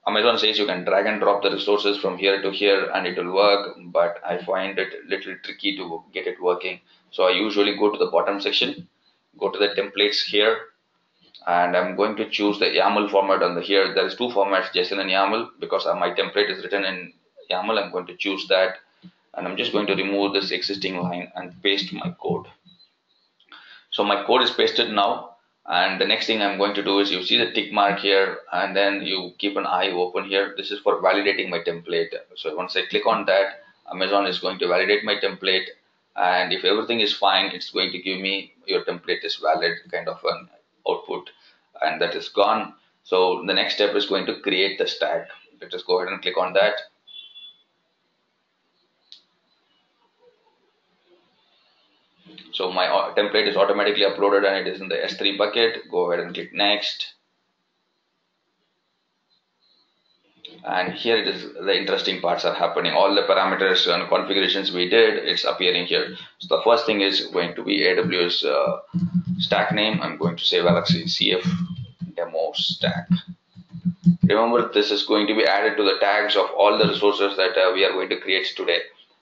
Amazon says you can drag and drop the resources from here to here and it will work, but I find it a little tricky to get it working. So I usually go to the bottom section, go to the templates here, and I'm going to choose the YAML format on the here. There is two formats, JSON and YAML. Because my template is written in YAML, I'm going to choose that, and I'm just going to remove this existing line and paste my code. So my code is pasted now, And the next thing I'm going to do is, you see the tick mark here, and then you keep an eye open here. This is for validating my template. So once I click on that, Amazon is going to validate my template, and if everything is fine, it's going to give me your template is valid kind of an output, and that is gone. So the next step is going to create the stack. Let us go ahead and click on that. So my template is automatically uploaded and it is in the S3 bucket. Go ahead and click next. And here it is, the interesting parts are happening. All the parameters and configurations we did, it's appearing here. So the first thing is going to be AWS stack name. I'm going to say Galaxy CF demo stack. Remember, this is going to be added to the tags of all the resources that we are going to create today.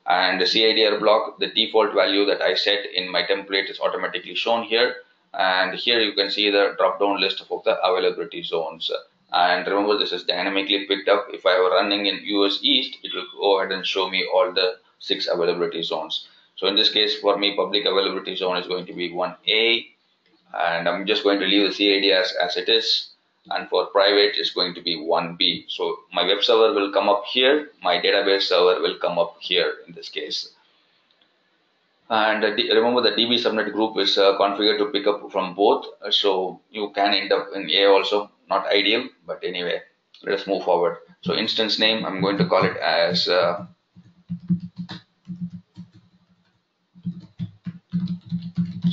And the CIDR block, the default value that I set in my template is automatically shown here. And here you can see the drop down list of the availability zones. And remember, this is dynamically picked up. If I were running in US East, it will go ahead and show me all the 6 availability zones. So in this case, for me, public availability zone is going to be 1A, and I'm just going to leave the CID as it is. And for private, it's going to be 1B. So my web server will come up here, my database server will come up here in this case. And remember, the DB subnet group is configured to pick up from both, so you can end up in A also. Not ideal, but anyway, let us move forward. So instance name, I'm going to call it as so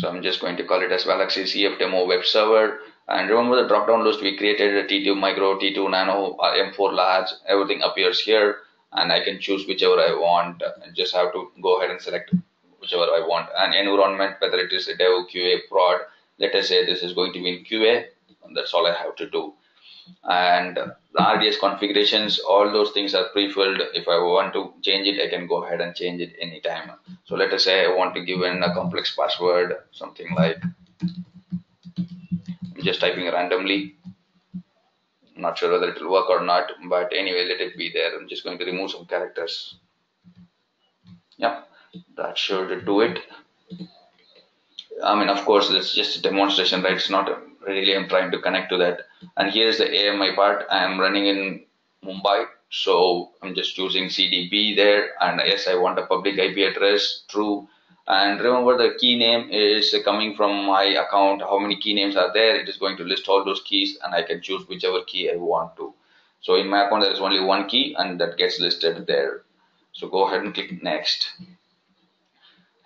I'm just going to call it as Galaxy CF demo web server. And remember the drop down list we created, a T2 micro, T2 nano, M4 large, everything appears here, and I can choose whichever I want. I just have to go ahead and select whichever I want. And environment, whether it is a dev, QA, prod, let us say this is going to be in QA, and that's all I have to do. And the RDS configurations, all those things are pre-filled. If I want to change it, I can go ahead and change it anytime. So let us say I want to give in a complex password, something like, I'm just typing randomly. I'm not sure whether it will work or not, but anyway, let it be there. I'm just going to remove some characters. Yeah, that should do it. I mean, of course, it's just a demonstration, right? It's not really, I'm trying to connect to that. And here's the AMI part. I am running in Mumbai, so I'm just choosing CDB there. And yes, I want a public IP address, true. And remember, the key name is coming from my account. How many key names are there? It is going to list all those keys, and I can choose whichever key I want to. So in my account, there is only one key, and that gets listed there. So go ahead and click next.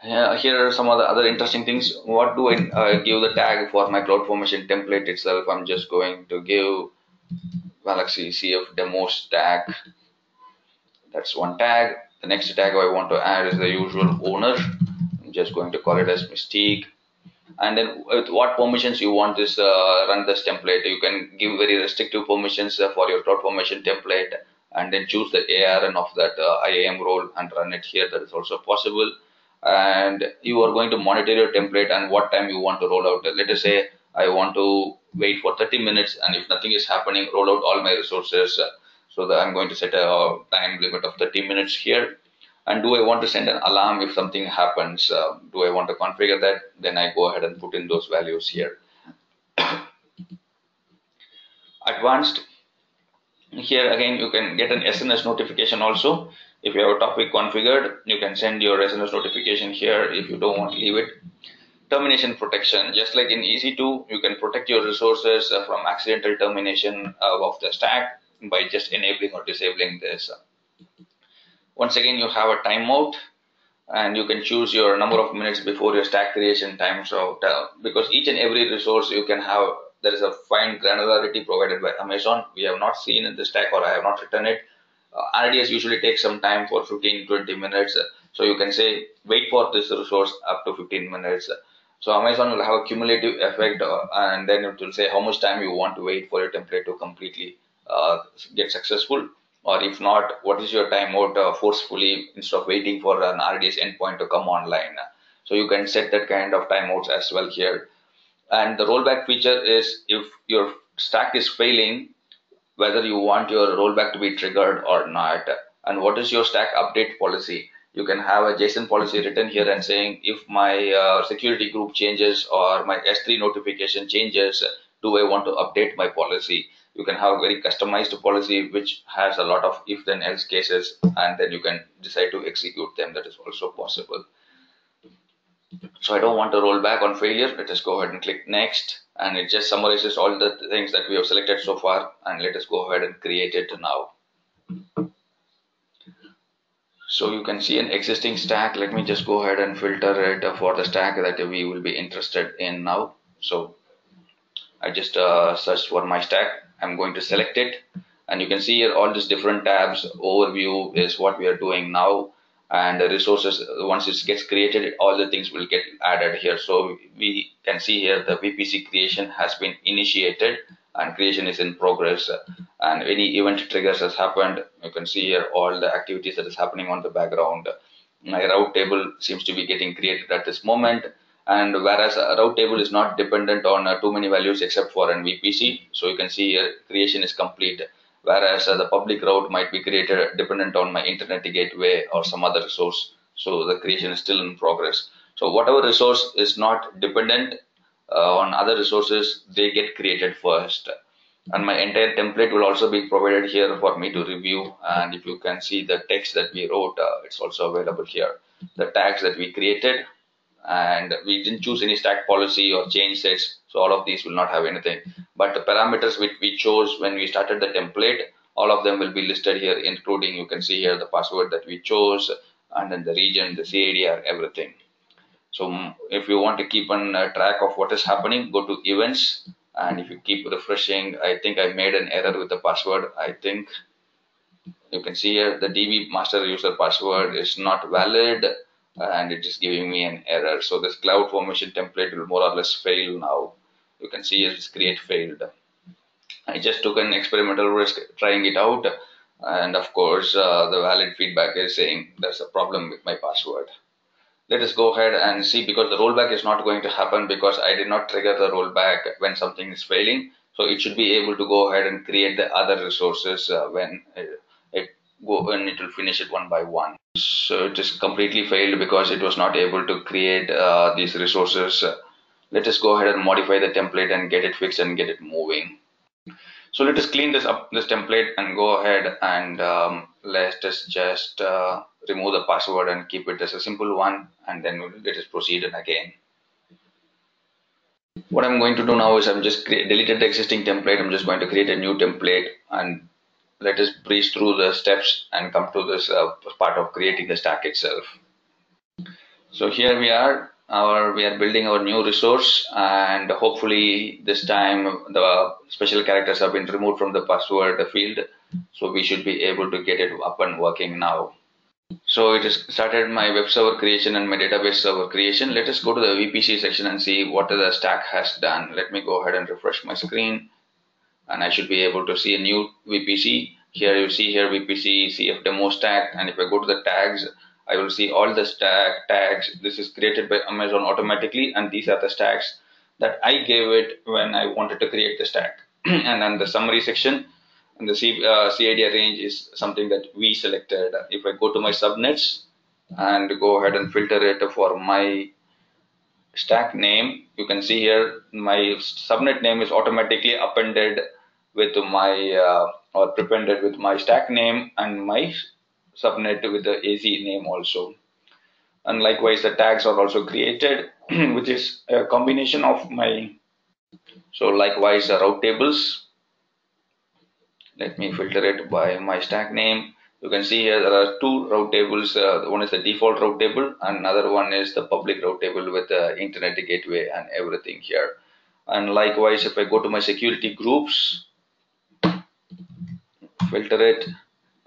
Here are some of the other interesting things. What do I give the tag for my CloudFormation template itself? I'm just going to give Galaxy CF demo stack. That's one tag. The next tag I want to add is the usual owner. I'm just going to call it as Mystique. And then with what permissions you want this run this template, you can give very restrictive permissions for your CloudFormation template, and then choose the ARN of that IAM role and run it here. That is also possible. And you are going to monitor your template and what time you want to roll out. Let us say I want to wait for 30 minutes, and if nothing is happening, roll out all my resources. So that I'm going to set a time limit of 30 minutes here. And do I want to send an alarm if something happens? Do I want to configure that? Then I go ahead and put in those values here. Advanced. Here again, you can get an SNS notification also. If you have a topic configured, you can send your SNS notification here. If you don't want to leave it. Termination protection. Just like in EC2, you can protect your resources from accidental termination of the stack by just enabling or disabling this. Once again, you have a timeout, and you can choose your number of minutes before your stack creation time. So because each and every resource you can have, there is a fine granularity provided by Amazon. We have not seen in the stack, or I have not written it. RDS usually takes some time for 15-20 minutes. So you can say wait for this resource up to 15 minutes. So Amazon will have a cumulative effect, and then it will say how much time you want to wait for your template to completely get successful. Or if not, what is your timeout forcefully, instead of waiting for an RDS endpoint to come online. So you can set that kind of timeouts as well here. And the rollback feature is if your stack is failing, whether you want your rollback to be triggered or not. And what is your stack update policy? You can have a JSON policy written here and saying if my security group changes or my S3 notification changes, do I want to update my policy? You can have a very customized policy which has a lot of if then else cases, and then you can decide to execute them. That is also possible. So I don't want to roll back on failure. Let us go ahead and click next, and it just summarizes all the things that we have selected so far, and let us go ahead and create it now. So you can see an existing stack. Let me just go ahead and filter it for the stack that we will be interested in now. So I just searched for my stack. I'm going to select it, and you can see here all these different tabs. Overview is what we are doing now, and the resources, once it gets created, all the things will get added here. So we can see here the VPC creation has been initiated and creation is in progress, and any event triggers has happened. You can see here all the activities that is happening on the background. My route table seems to be getting created at this moment, and whereas a route table is not dependent on too many values except for an VPC. So you can see here creation is complete, whereas the public route might be created dependent on my internet gateway or some other resource. So the creation is still in progress. So whatever resource is not dependent on other resources, they get created first. And my entire template will also be provided here for me to review. And if you can see the text that we wrote, it's also available here. The tags that we created, and we didn't choose any stack policy or change sets, so all of these will not have anything, but the parameters which we chose when we started the template, all of them will be listed here, including, you can see here, the password that we chose, and then the region, the CIDR, everything. So if you want to keep on track of what is happening, go to events, and if you keep refreshing, I think I made an error with the password. I think you can see here the DB master user password is not valid, and it is giving me an error. So this CloudFormation template will more or less fail now. You can see it's create failed. I just took an experimental risk trying it out, and of course the valid feedback is saying there's a problem with my password. Let us go ahead and see, because the rollback is not going to happen because I did not trigger the rollback when something is failing. So it should be able to go ahead and create the other resources when it will finish it one by one. So it is completely failed because it was not able to create these resources. Let us go ahead and modify the template and get it fixed and get it moving. So let us clean this up, this template, and go ahead and let us just remove the password and keep it as a simple one, and then let us proceed again. What I'm going to do now is I'm just deleted the existing template. I'm just going to create a new template, and let us breeze through the steps and come to this part of creating the stack itself. So here we are. We are building our new resource, and hopefully this time the special characters have been removed from the password field, so we should be able to get it up and working now. So it has started my web server creation and my database server creation. Let us go to the VPC section and see what the stack has done. Let me go ahead and refresh my screen, and I should be able to see a new VPC. Here you see here VPC CF demo stack, and if I go to the tags, I will see all the stack tags. This is created by Amazon automatically, and these are the stacks that I gave it when I wanted to create the stack. And then the summary section and the CIDR range is something that we selected. If I go to my subnets and go ahead and filter it for my stack name, you can see here my subnet name is automatically appended with my or prepended with my stack name and my subnet with the AZ name also. And likewise the tags are also created which is a combination of my, so likewise the route tables. Let me filter it by my stack name. You can see here there are two route tables. One is the default route table, and another one is the public route table with the internet gateway and everything here. And likewise, if I go to my security groups, filter it,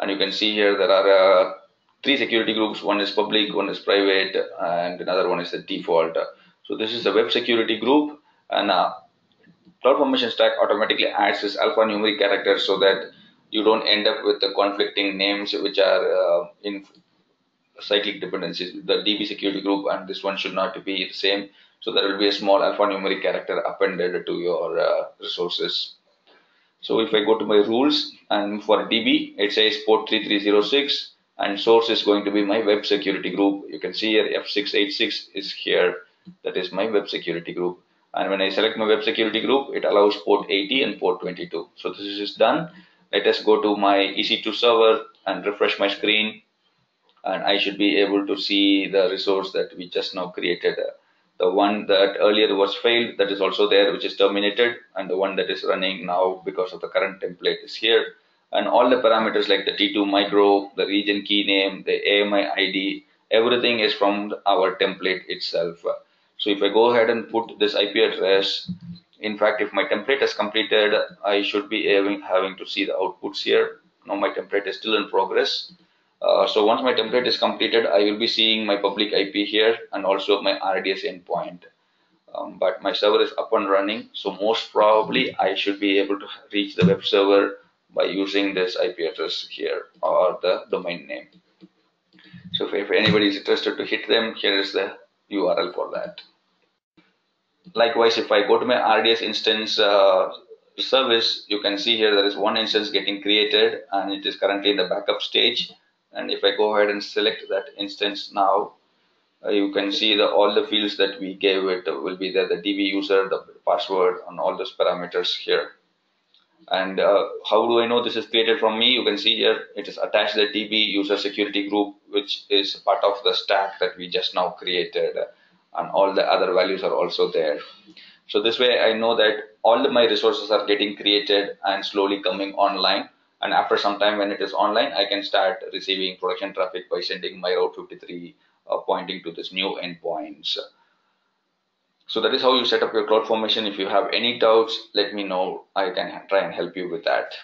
and you can see here there are three security groups. One is public, one is private, and another one is the default. So this is the web security group, and CloudFormation stack automatically adds this alphanumeric character so that you don't end up with the conflicting names which are in cyclic dependencies. The DB security group and this one should not be the same. So there will be a small alphanumeric character appended to your resources. So if I go to my rules, and for DB, it says port 3306, and source is going to be my web security group. You can see here F686 is here. That is my web security group. And when I select my web security group, it allows port 80 and port 22. So this is done. Let us go to my EC2 server and refresh my screen, and I should be able to see the resource that we just now created. The one that earlier was failed, that is also there, which is terminated, and the one that is running now because of the current template is here. And all the parameters like the T2 micro, the region key name, the AMI ID, everything is from our template itself. So if I go ahead and put this IP address, in fact, if my template is completed, I should be having to see the outputs here. Now my template is still in progress. So once my template is completed, I will be seeing my public IP here and also my RDS endpoint. But my server is up and running, so most probably I should be able to reach the web server by using this IP address here or the domain name. So if anybody is interested to hit them, here is the URL for that. Likewise, if I go to my RDS instance service, you can see here there is one instance getting created and it is currently in the backup stage. And if I go ahead and select that instance now, you can see all the fields that we gave it will be there, the DB user, the password, and all those parameters here. And how do I know this is created from me? You can see here it is attached the DB user security group, which is part of the stack that we just now created, and all the other values are also there. So this way I know that all my resources are getting created and slowly coming online. And after some time when it is online, I can start receiving production traffic by sending my Route 53 pointing to this new endpoints. So that is how you set up your CloudFormation. If you have any doubts, let me know. I can try and help you with that.